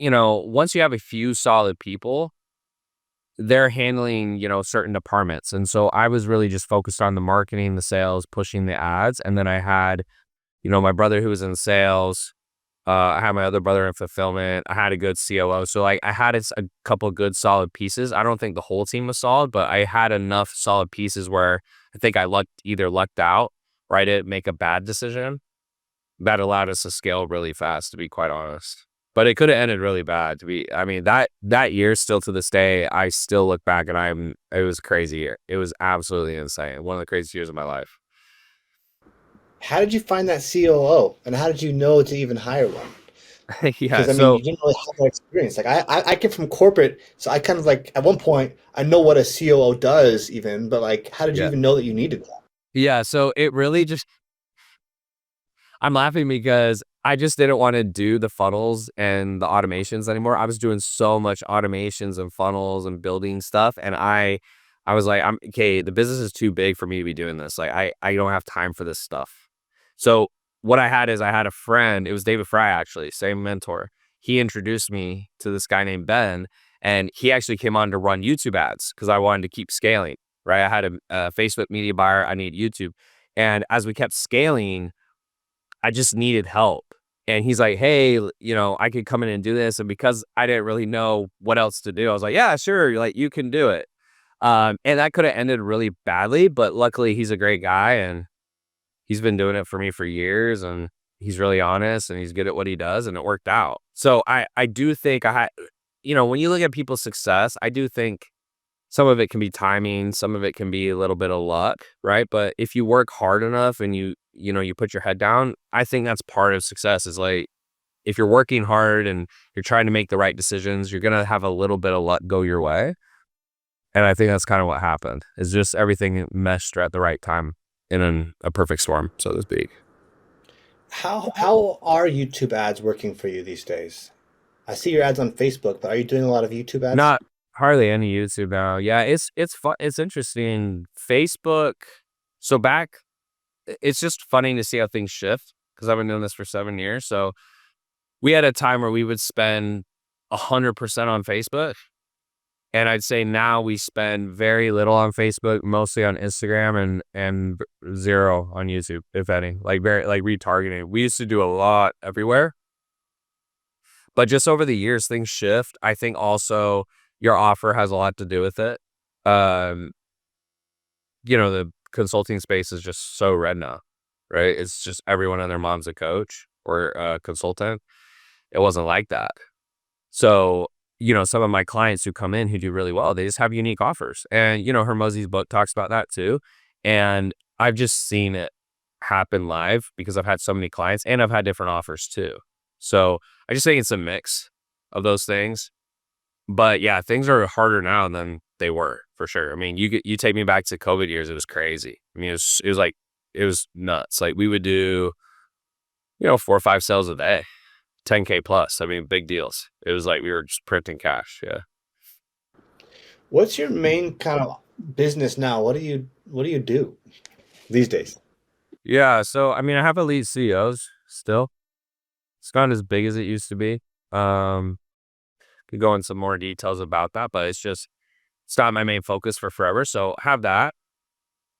once you have a few solid people, they're handling, certain departments. And so I was really just focused on the marketing, the sales, pushing the ads. And then I had, my brother who was in sales. I had my other brother in fulfillment. I had a good COO. So like I had a couple good solid pieces. I don't think the whole team was solid, but I had enough solid pieces where I think I lucked out or I didn't make a bad decision that allowed us to scale really fast, to be quite honest. But it could have ended really bad I mean, that year still to this day, I still look back and it was a crazy year. It was absolutely insane. One of the craziest years of my life. How did you find that COO, and how did you know to even hire one? Yeah. Because I mean, So you didn't really have that experience. Like I came from corporate, so I kind of like at one point I know what a COO does, even, but like, how did you yeah. even know that you needed that? Yeah. So it really just I'm laughing because I just didn't wanna do the funnels and the automations anymore. I was doing so much automations and funnels and building stuff, and I was like, "I'm okay, the business is too big for me to be doing this. Like, I don't have time for this stuff." So, what I had is I had a friend, it was David Fry, actually, same mentor. He introduced me to this guy named Ben, and he actually came on to run YouTube ads because I wanted to keep scaling, right? I had a Facebook media buyer, I need YouTube, and as we kept scaling, I just needed help. And he's like, "Hey, I could come in and do this." And because I didn't really know what else to do, I was like, "Yeah, sure. Like, you can do it." And that could have ended really badly, but luckily he's a great guy and he's been doing it for me for years and he's really honest and he's good at what he does and it worked out. So I do think when you look at people's success, I do think some of it can be timing, some of it can be a little bit of luck, right? But if you work hard enough and you put your head down, I think that's part of success is like if you're working hard and you're trying to make the right decisions, you're going to have a little bit of luck go your way. And I think that's kind of what happened. Is just everything meshed at the right time in a perfect storm, so to speak. How are YouTube ads working for you these days? I see your ads on Facebook, but are you doing a lot of YouTube ads? Not hardly any YouTube now. Yeah, it's fun. It's interesting. Facebook. So back it's just funny to see how things shift because I've been doing this for 7 years. So we had a time where we would spend 100% on Facebook. And I'd say now we spend very little on Facebook, mostly on Instagram and zero on YouTube, if any. Like very like retargeting. We used to do a lot everywhere. But just over the years, things shift. I think also your offer has a lot to do with it. Um, the consulting space is just so red now, right? It's just everyone and their mom's a coach or a consultant. It wasn't like that. So, some of my clients who come in who do really well, they just have unique offers. And, Hermosi's book talks about that too. And I've just seen it happen live because I've had so many clients and I've had different offers too. So I just think it's a mix of those things. But yeah, things are harder now than they were for sure. I mean, you take me back to COVID years, it was crazy. I mean, it was like it was nuts. Like we would do, 4 or 5 sales a day, 10K plus. I mean, big deals. It was like we were just printing cash. Yeah. What's your main kind of business now? What do you do these days? Yeah. So I mean, I have elite CEOs still. It's not as big as it used to be. Um, could go in some more details about that, but it's not my main focus for forever. So I have that.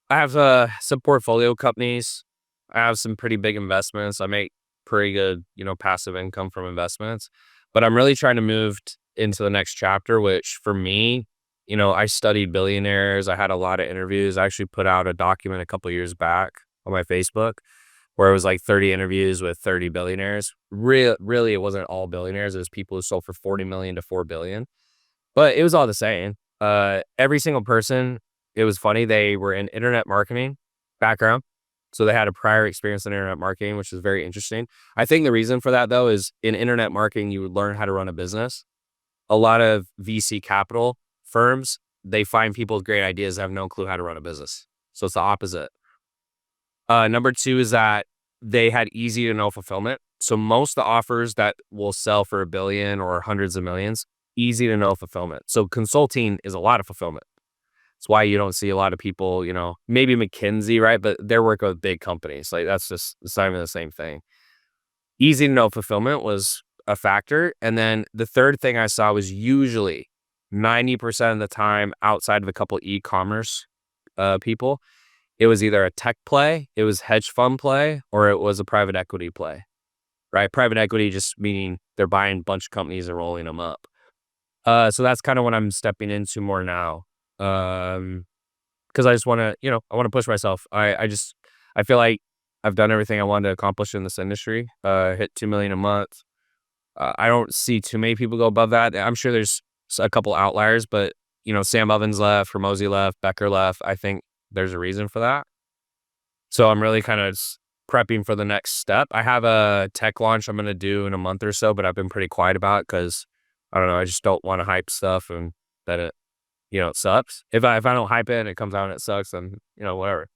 I have some portfolio companies. I have some pretty big investments. I make pretty good, passive income from investments. But I'm really trying to move into the next chapter, which for me, I studied billionaires. I had a lot of interviews. I actually put out a document a couple years back on my Facebook where it was like 30 interviews with 30 billionaires. Really, it wasn't all billionaires. It was people who sold for 40 million to 4 billion. But it was all the same. Every single person, it was funny. They were in internet marketing background. So they had a prior experience in internet marketing, which is very interesting. I think the reason for that, though, is in internet marketing, you would learn how to run a business. A lot of VC capital firms, they find people with great ideas that have no clue how to run a business. So it's the opposite. Number two is that they had easy to know fulfillment. So most of the offers that will sell for $1 billion or hundreds of millions, easy to know fulfillment. So consulting is a lot of fulfillment. It's why you don't see a lot of people, maybe McKinsey, right? But they're working with big companies. Like it's not even the same thing. Easy to know fulfillment was a factor. And then the third thing I saw was usually 90% of the time outside of a couple e-commerce people, it was either a tech play, it was hedge fund play, or it was a private equity play, right? Private equity just meaning they're buying a bunch of companies and rolling them up. So that's kind of what I'm stepping into more now. Because I just want to, I want to push myself. I feel like I've done everything I wanted to accomplish in this industry. Hit 2 million a month. I don't see too many people go above that. I'm sure there's a couple outliers, but Sam Ovens left, Hormozy left, Becker left. I think there's a reason for that. So I'm really kind of prepping for the next step. I have a tech launch I'm going to do in a month or so, but I've been pretty quiet about it because I don't know. I just don't want to hype stuff and that it sucks. If I don't hype it and it comes out and it sucks, then whatever.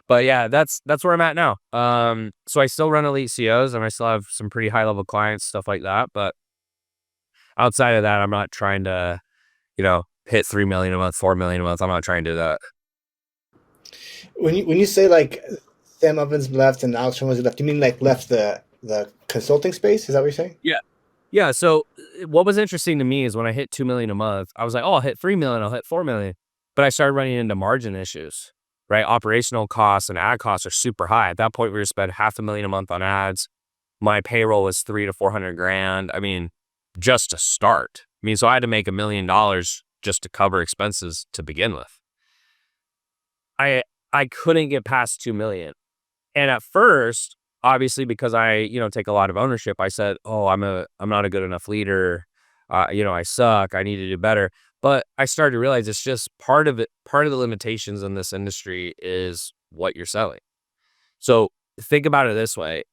But yeah, that's where I'm at now. So I still run Elite COs and I still have some pretty high level clients, stuff like that. But outside of that, I'm not trying to, hit 3 million a month, 4 million a month. I'm not trying to do that. When you say like Sam Ovens left and Alex Hormozy left, you mean like left the consulting space? Is that what you're saying? Yeah. Yeah. So what was interesting to me is when I hit 2 million a month, I was like, oh, I'll hit 3 million, I'll hit 4 million. But I started running into margin issues, right? Operational costs and ad costs are super high. At that point, we were spending $500,000 a month on ads. My payroll was 300 to 400 grand. I mean, just to start. I mean, so I had to make $1 million just to cover expenses to begin with. I couldn't get past 2 million. And at first, obviously, because I, take a lot of ownership, I said, oh, I'm not a good enough leader. I suck. I need to do better. But I started to realize it's just part of it. Part of the limitations in this industry is what you're selling. So think about it this way.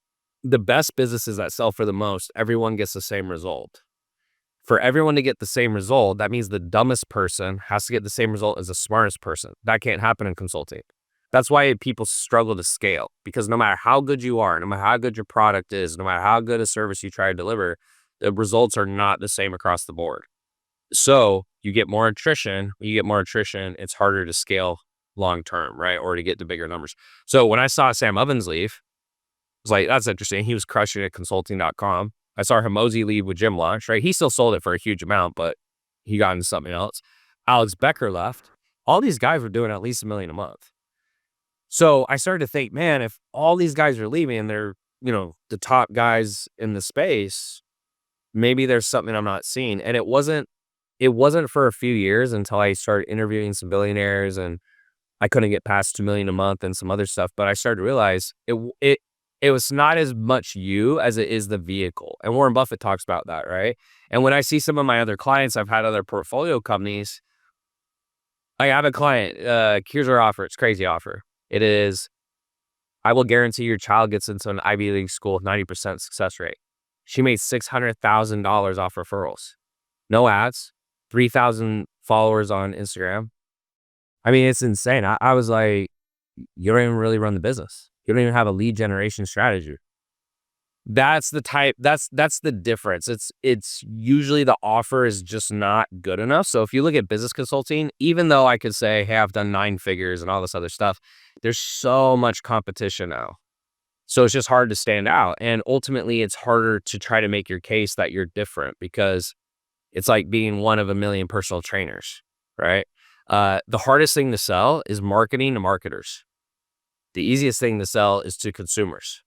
The best businesses that sell for the most, everyone gets the same result. For everyone to get the same result, that means the dumbest person has to get the same result as the smartest person. That can't happen in consulting. That's why people struggle to scale, because no matter how good you are, no matter how good your product is, no matter how good a service you try to deliver, the results are not the same across the board. So you get more attrition. When you get more attrition, it's harder to scale long term, right? Or to get to bigger numbers. So when I saw Sam Ovens leave, I was like, that's interesting. He was crushing it at consulting.com. I saw Hormozy leave with Gym Launch, right? He still sold it for a huge amount, but he got into something else. Alex Becker left. All these guys were doing at least $1 million a month. So I started to think, man, if all these guys are leaving and they're, the top guys in the space, maybe there's something I'm not seeing. And it wasn't for a few years until I started interviewing some billionaires and I couldn't get past 2 million a month and some other stuff. But I started to realize it was not as much you as it is the vehicle. And Warren Buffett talks about that, right? And when I see some of my other clients, I've had other portfolio companies. I have a client, here's our offer. It's a crazy offer. It is, I will guarantee your child gets into an Ivy League school with 90% success rate. She made $600,000 off referrals. No ads, 3,000 followers on Instagram. I mean, it's insane. I was like, you don't even really run the business. You don't even have a lead generation strategy. That's the difference. It's usually the offer is just not good enough. So if you look at business consulting, even though I could say, hey, I've done 9 figures and all this other stuff, there's so much competition now. So it's just hard to stand out. And ultimately, it's harder to try to make your case that you're different because it's like being one of a million personal trainers, right? The hardest thing to sell is marketing to marketers. The easiest thing to sell is to consumers.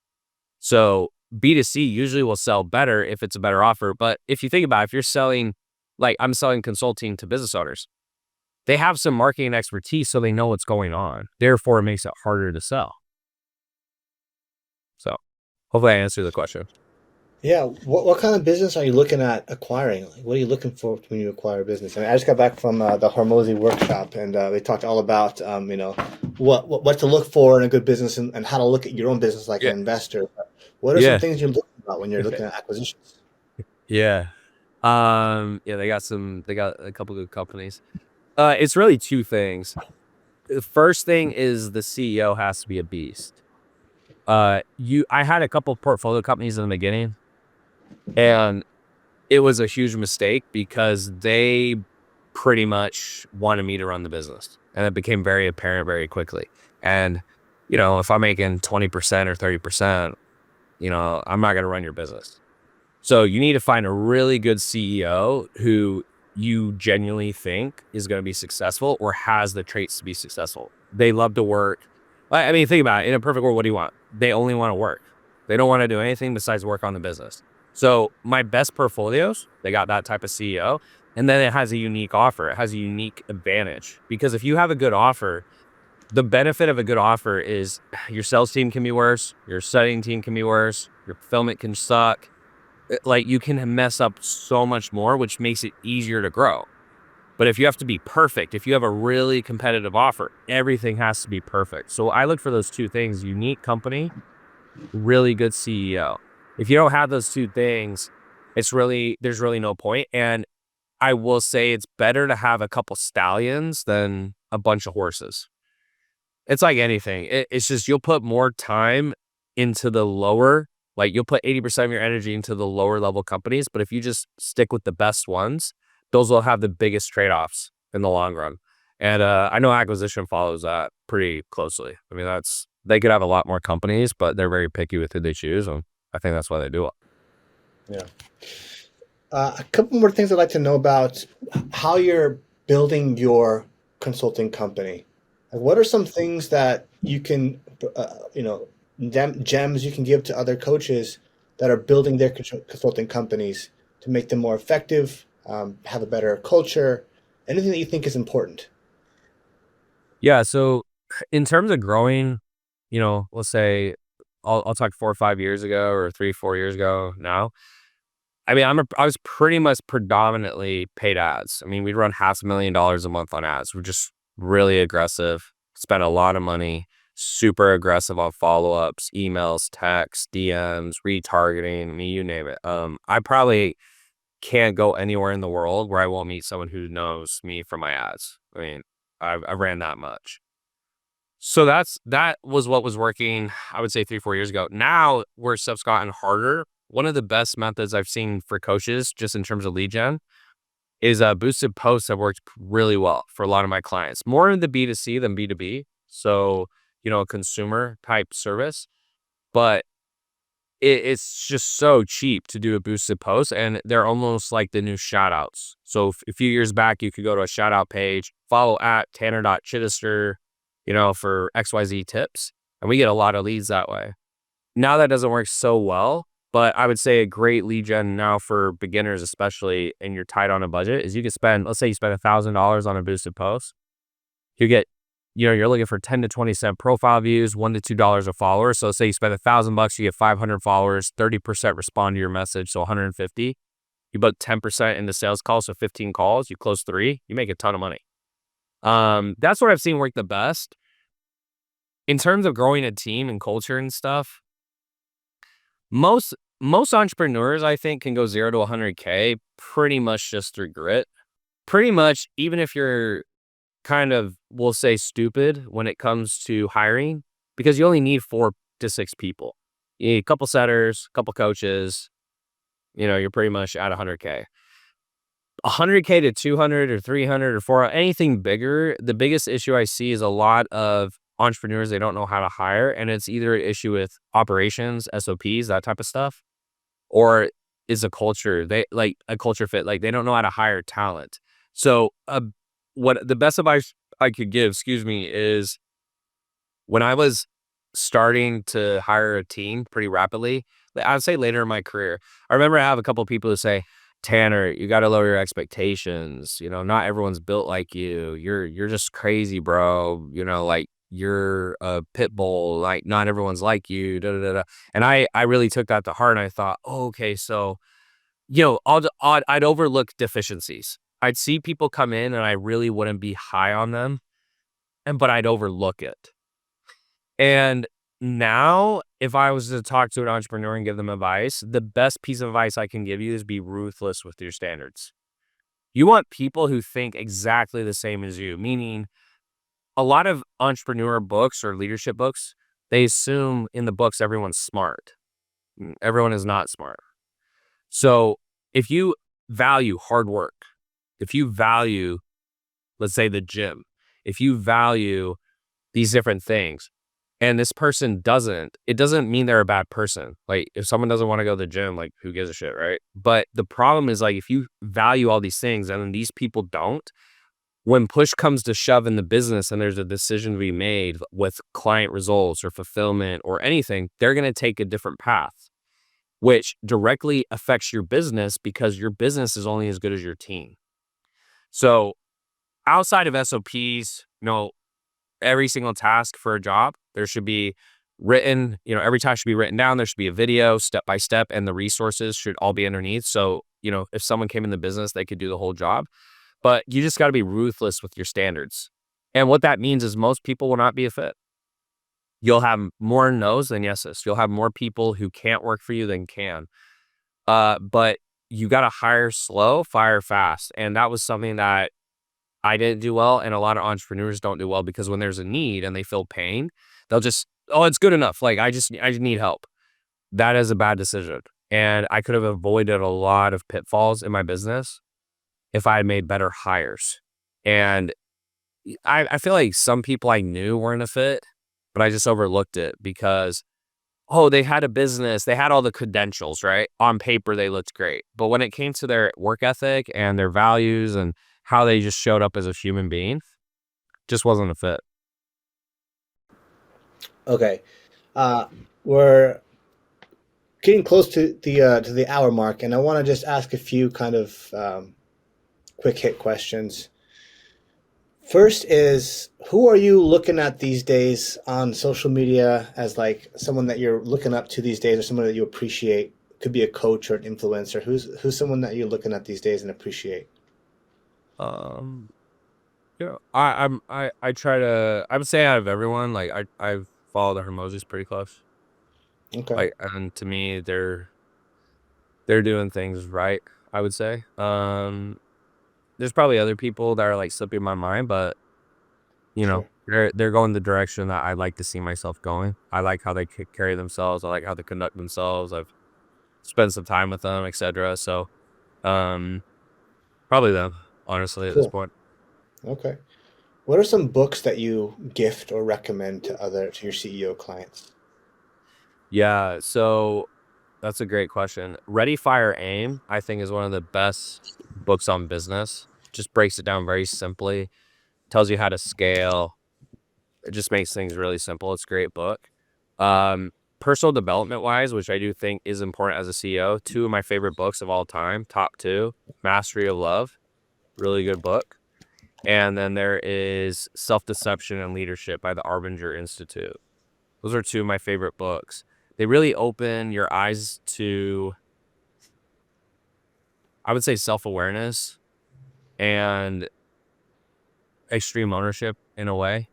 So B2C usually will sell better if it's a better offer. But if you think about it, if you're selling, like I'm selling consulting to business owners, they have some marketing expertise, so they know what's going on. Therefore, it makes it harder to sell. So hopefully I answered the question. Yeah. What kind of business are you looking at acquiring? Like, what are you looking for when you acquire a business? I mean, I just got back from the Hormozy workshop, and they talked all about what to look for in a good business, and how to look at your own business like an Yeah. investor. What are some Yeah. things you're looking about when you're looking at acquisitions? Yeah. Yeah, they got a couple good companies. It's really two things. The first thing is the CEO has to be a beast. I had a couple portfolio companies in the beginning, and it was a huge mistake because they pretty much wanted me to run the business. And it became very apparent very quickly. And, if I'm making 20% or 30%, I'm not going to run your business. So you need to find a really good CEO who you genuinely think is going to be successful or has the traits to be successful. They love to work. I mean, think about it. In a perfect world, what do you want? They only want to work. They don't want to do anything besides work on the business. So my best portfolios, they got that type of CEO. And then it has a unique offer. It has a unique advantage because if you have a good offer, the benefit of a good offer is your sales team can be worse. Your setting team can be worse. Your fulfillment can suck. Like you can mess up so much more, which makes it easier to grow. But if you have to be perfect, if you have a really competitive offer, everything has to be perfect. So I look for those two things: unique company, really good CEO. If you don't have those two things, there's really no point. And I will say it's better to have a couple stallions than a bunch of horses. It's like anything. It's just you'll put more time into the lower, like you'll put 80% of your energy into the lower level companies. But if you just stick with the best ones, those will have the biggest trade-offs in the long run. And I know acquisition follows that pretty closely. I mean, they could have a lot more companies, but they're very picky with who they choose. And I think that's why they do it. Yeah. A couple more things I'd like to know about how you're building your consulting company. Like, what are some things that you can, gems you can give to other coaches that are building their consulting companies to make them more effective, have a better culture, anything that you think is important? Yeah. So in terms of growing, let's say I'll talk 4 or 5 years ago or 3, 4 years ago now. I mean, I was pretty much predominantly paid ads. I mean, we'd run $500,000 a month on ads. We're just really aggressive, spent a lot of money, super aggressive on follow-ups, emails, texts, DMs, retargeting, you name it. I probably can't go anywhere in the world where I won't meet someone who knows me from my ads. I mean, I ran that much. So that was what was working, I would say 3, 4 years ago. Now where stuff's gotten harder, one of the best methods I've seen for coaches, just in terms of lead gen, is boosted posts have worked really well for a lot of my clients. More in the B2C than B2B. So, a consumer type service. But it's just so cheap to do a boosted post, and they're almost like the new shout outs. So a few years back, you could go to a shout out page, follow at Tanner.Chidester, for XYZ tips. And we get a lot of leads that way. Now that doesn't work so well, but I would say a great lead gen now for beginners, especially, and you're tight on a budget, is you can spend, let's say you spend $1,000 on a boosted post. You get, you're looking for 10 to 20 cent profile views, $1 to $2 a follower. So say you spend $1,000, you get 500 followers, 30% respond to your message, so 150. You put 10% into sales calls, so 15 calls, you close 3, you make a ton of money. That's what I've seen work the best. In terms of growing a team and culture and stuff, most entrepreneurs, I think, can go 0 to 100K pretty much just through grit. Pretty much, even if you're kind of, we'll say, stupid when it comes to hiring, because you only need 4 to 6 people. You need a couple setters, a couple coaches, you're pretty much at 100K. 100K to 200 or 300 or 400, anything bigger, the biggest issue I see is a lot of entrepreneurs, they don't know how to hire. And it's either an issue with operations, SOPs, that type of stuff, or is a culture, they like a culture fit. Like they don't know how to hire talent. So what the best advice I could give, excuse me, is when I was starting to hire a team pretty rapidly, I'd say later in my career. I remember I have a couple people who say, Tanner, you got to lower your expectations. Not everyone's built like you. You're just crazy, bro. Like you're a pit bull. Like not everyone's like you. Da, da, da, da. And I really took that to heart. And I thought, oh, okay, so I'd overlook deficiencies. I'd see people come in and I really wouldn't be high on them, but I'd overlook it. And now, if I was to talk to an entrepreneur and give them advice, the best piece of advice I can give you is be ruthless with your standards. You want people who think exactly the same as you, meaning a lot of entrepreneur books or leadership books, they assume in the books everyone's smart. Everyone is not smart. So if you value hard work, if you value, let's say, the gym, if you value these different things, and this person doesn't, it doesn't mean they're a bad person. Like if someone doesn't want to go to the gym, like who gives a shit, right? But the problem is like if you value all these things and then these people don't, when push comes to shove in the business and there's a decision to be made with client results or fulfillment or anything, they're going to take a different path, which directly affects your business because your business is only as good as your team. So outside of SOPs, every single task for a job, there should be written, every task should be written down. There should be a video step by step, and the resources should all be underneath. So, if someone came in the business, they could do the whole job. But you just got to be ruthless with your standards. And what that means is most people will not be a fit. You'll have more no's than yeses. You'll have more people who can't work for you than can. But you got to hire slow, fire fast. And that was something that I didn't do well, and a lot of entrepreneurs don't do well because when there's a need and they feel pain, they'll just, oh, it's good enough. Like I just need help. That is a bad decision. And I could have avoided a lot of pitfalls in my business if I had made better hires. And I feel like some people I knew weren't a fit, but I just overlooked it because, oh, they had a business, they had all the credentials, right? On paper, they looked great. But when it came to their work ethic and their values and how they just showed up as a human being, just wasn't a fit. Okay. We're getting close to the hour mark, and I want to just ask a few kind of quick hit questions. First is, who are you looking at these days on social media as like someone that you're looking up to these days, or someone that you appreciate? Could be a coach or an influencer. Who's someone that you're looking at these days and appreciate? Um, I try to, I would say out of everyone, like I follow the Hermosis pretty close. Okay, Like, and to me, they're doing things right, I would say. There's probably other people that are like slipping my mind, but sure, they're going the direction that I like to see myself going. I like how they carry themselves. I like how they conduct themselves. I've spent some time with them, etc. So, um, probably them, honestly, at this cool. point. Okay. What are some books that you gift or recommend to your CEO clients? Yeah, so that's a great question. Ready, Fire, Aim, I think is one of the best books on business. Just breaks it down very simply, tells you how to scale. It just makes things really simple. It's a great book. Personal development wise, which I do think is important as a CEO, two of my favorite books of all time, top two, Mastery of Love, really good book. And then there is Self-Deception and Leadership by the Arbinger Institute. Those are two of my favorite books. They really open your eyes to, I would say, self-awareness and extreme ownership in a way.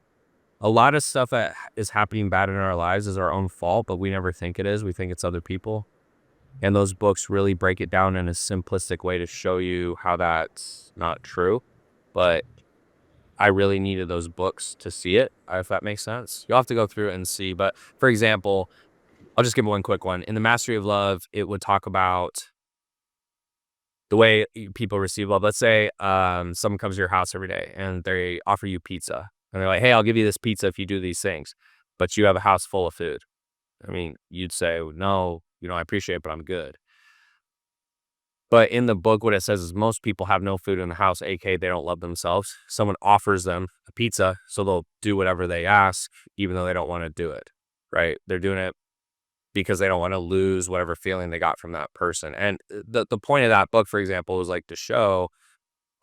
A lot of stuff that is happening bad in our lives is our own fault, but we never think it is. We think it's other people. And those books really break it down in a simplistic way to show you how that's not true. But I really needed those books to see it, if that makes sense. You'll have to go through it and see. But for example, I'll just give one quick one. In the Mastery of Love, it would talk about the way people receive love. Let's say someone comes to your house every day and they offer you pizza. And they're like, hey, I'll give you this pizza if you do these things. But you have a house full of food. I mean, you'd say, no, I appreciate it, but I'm good. But in the book, what it says is most people have no food in the house, aka they don't love themselves. Someone offers them a pizza, so they'll do whatever they ask, even though they don't want to do it, right? They're doing it because they don't want to lose whatever feeling they got from that person. And the point of that book, for example, was like to show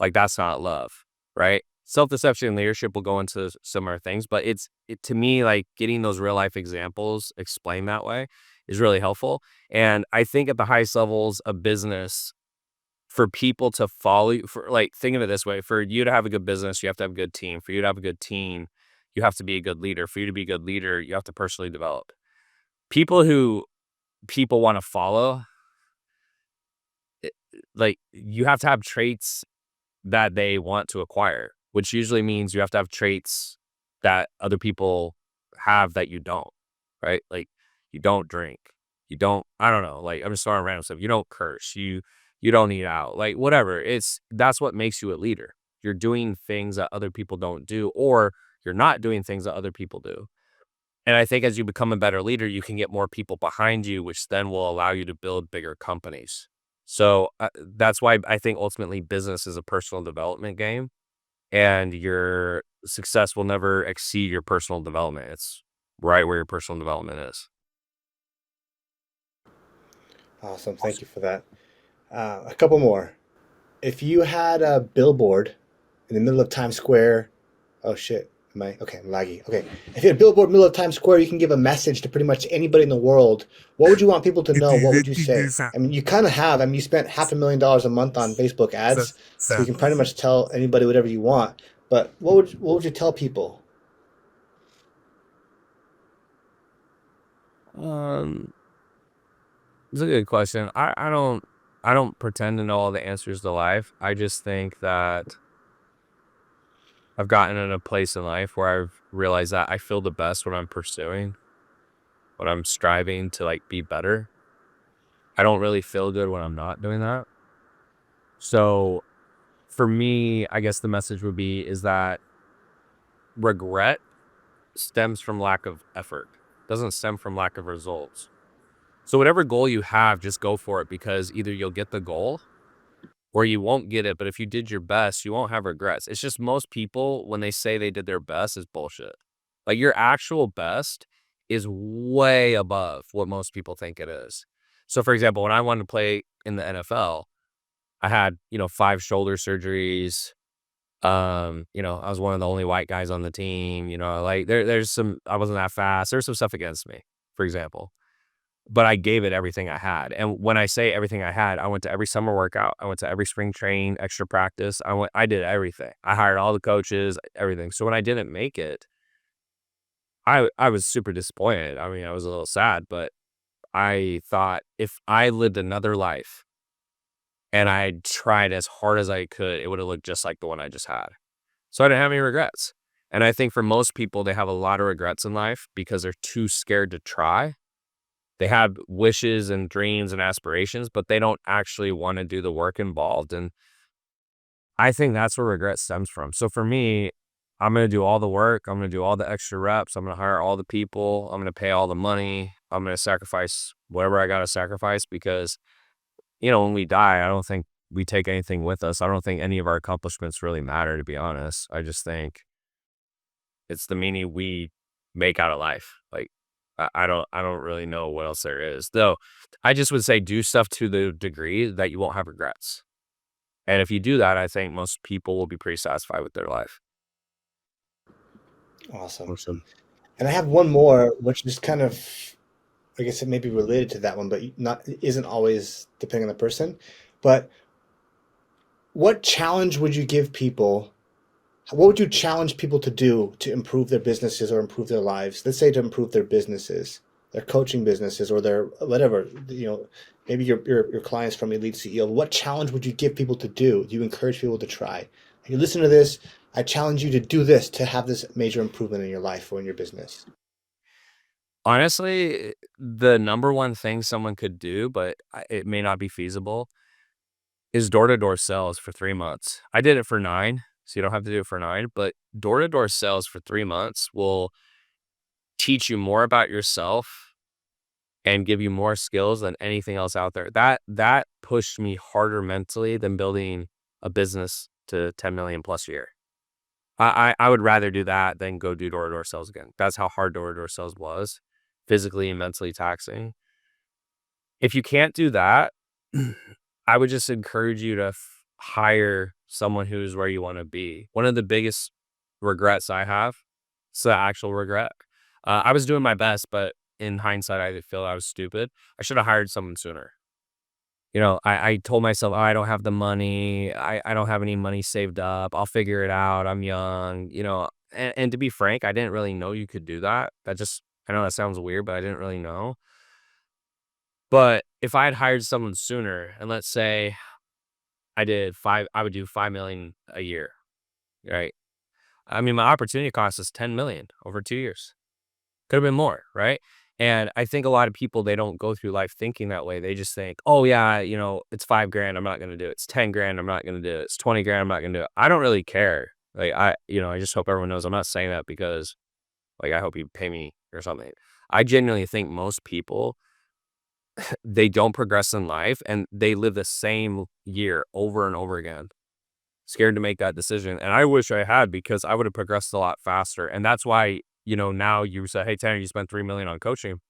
like that's not love, right? Self-deception and leadership will go into similar things, but to me, like getting those real life examples explained that way is really helpful. And I think at the highest levels of business, for people to follow you, for like think of it this way, for you to have a good business, you have to have a good team. For you to have a good team, you have to be a good leader. For you to be a good leader, you have to personally develop. People who people want to follow, like you have to have traits that they want to acquire, which usually means you have to have traits that other people have that you don't, right? Like you don't drink, you don't, I don't know, like I'm just throwing random stuff. You don't curse, you don't eat out, like whatever. That's what makes you a leader. You're doing things that other people don't do, or you're not doing things that other people do. And I think as you become a better leader, you can get more people behind you, which then will allow you to build bigger companies. So that's why I think ultimately business is a personal development game, and your success will never exceed your personal development. It's right where your personal development is. Awesome. Thank you for that. A couple more. If you had a billboard in the middle of Times Square, oh shit, am I okay? I'm laggy. Okay, if you had a billboard in the middle of Times Square, you can give a message to pretty much anybody in the world. What would you want people to know? What would you say? I mean, you kind of have. I mean, you spent $500,000 a month on Facebook ads, so you can pretty much tell anybody whatever you want. But what would you tell people? Um, it's a good question. I don't pretend to know all the answers to life. I just think that I've gotten in a place in life where I've realized that I feel the best when I'm pursuing, when I'm striving to like be better. I don't really feel good when I'm not doing that. So for me, I guess the message would be is that regret stems from lack of effort, doesn't stem from lack of results. So whatever goal you have, just go for it, because either you'll get the goal or you won't get it. But if you did your best, you won't have regrets. It's just most people, when they say they did their best, is bullshit. Like your actual best is way above what most people think it is. So for example, when I wanted to play in the NFL, I had, 5 shoulder surgeries. I was one of the only white guys on the team, like there's some, I wasn't that fast. There's some stuff against me, for example. But I gave it everything I had. And when I say everything I had, I went to every summer workout. I went to every spring train, extra practice. I did everything. I hired all the coaches, everything. So when I didn't make it, I was super disappointed. I mean, I was a little sad, but I thought if I lived another life and I tried as hard as I could, it would have looked just like the one I just had. So I didn't have any regrets. And I think for most people, they have a lot of regrets in life because they're too scared to try. They have wishes and dreams and aspirations, but they don't actually want to do the work involved. And I think that's where regret stems from. So for me, I'm going to do all the work. I'm going to do all the extra reps. I'm going to hire all the people. I'm going to pay all the money. I'm going to sacrifice whatever I got to sacrifice because, when we die, I don't think we take anything with us. I don't think any of our accomplishments really matter, to be honest. I just think it's the meaning we make out of life. Like, I don't really know what else there is. Though, I just would say do stuff to the degree that you won't have regrets. And if you do that, I think most people will be pretty satisfied with their life. Awesome. Awesome. And I have one more, which is kind of, I guess it may be related to that one, but not isn't always depending on the person. But what challenge would you give people? What would you challenge people to do to improve their businesses or improve their lives? Let's say to improve their businesses, their coaching businesses, or their whatever. Maybe your clients from Elite CEO. What challenge would you give people to do? Do you encourage people to try? You listen to this. I challenge you to do this to have this major improvement in your life or in your business. Honestly, the number one thing someone could do, but it may not be feasible, is door-to-door sales for 3 months. I did it for 9, so you don't have to do it for 9, but door-to-door sales for 3 months will teach you more about yourself and give you more skills than anything else out there. That pushed me harder mentally than building a business to 10 million plus a year. I would rather do that than go do door-to-door sales again. That's how hard door-to-door sales was, physically and mentally taxing. If you can't do that, I would just encourage you to hire someone who's where you want to be. One of the biggest regrets I have, it's the actual regret. I was doing my best, but in hindsight, I feel I was stupid. I should have hired someone sooner. I told myself, oh, I don't have the money. I don't have any money saved up. I'll figure it out. I'm young, and to be frank, I didn't really know you could do that. I know that sounds weird, but I didn't really know. But if I had hired someone sooner, and let's say I would do 5 million a year, right? I mean, my opportunity cost is 10 million over 2 years. Could have been more, right? And I think a lot of people, they don't go through life thinking that way. They just think, oh yeah, it's 5 grand, I'm not gonna do it. It's 10 grand, I'm not gonna do it. It's 20 grand, I'm not gonna do it. I don't really care. Like I just hope everyone knows I'm not saying that because like I hope you pay me or something. I genuinely think most people, they don't progress in life and they live the same year over and over again, scared to make that decision. And I wish I had, because I would have progressed a lot faster. And that's why, now you say, hey, Tanner, you spent 3 million on coaching,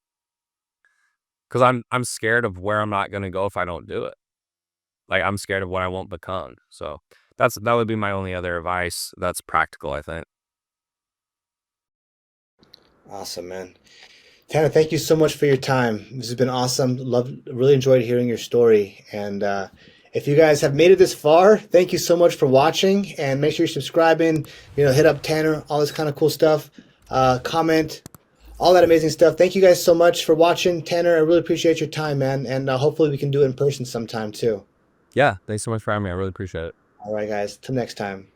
because I'm scared of where I'm not going to go if I don't do it. Like I'm scared of what I won't become. So that would be my only other advice. That's practical, I think. Awesome, man. Tanner, thank you so much for your time. This has been awesome. Really enjoyed hearing your story. And if you guys have made it this far, thank you so much for watching. And make sure you're subscribing. Hit up Tanner, all this kind of cool stuff. Comment, all that amazing stuff. Thank you guys so much for watching, Tanner. I really appreciate your time, man. And hopefully we can do it in person sometime too. Yeah. Thanks so much for having me. I really appreciate it. All right, guys. Till next time.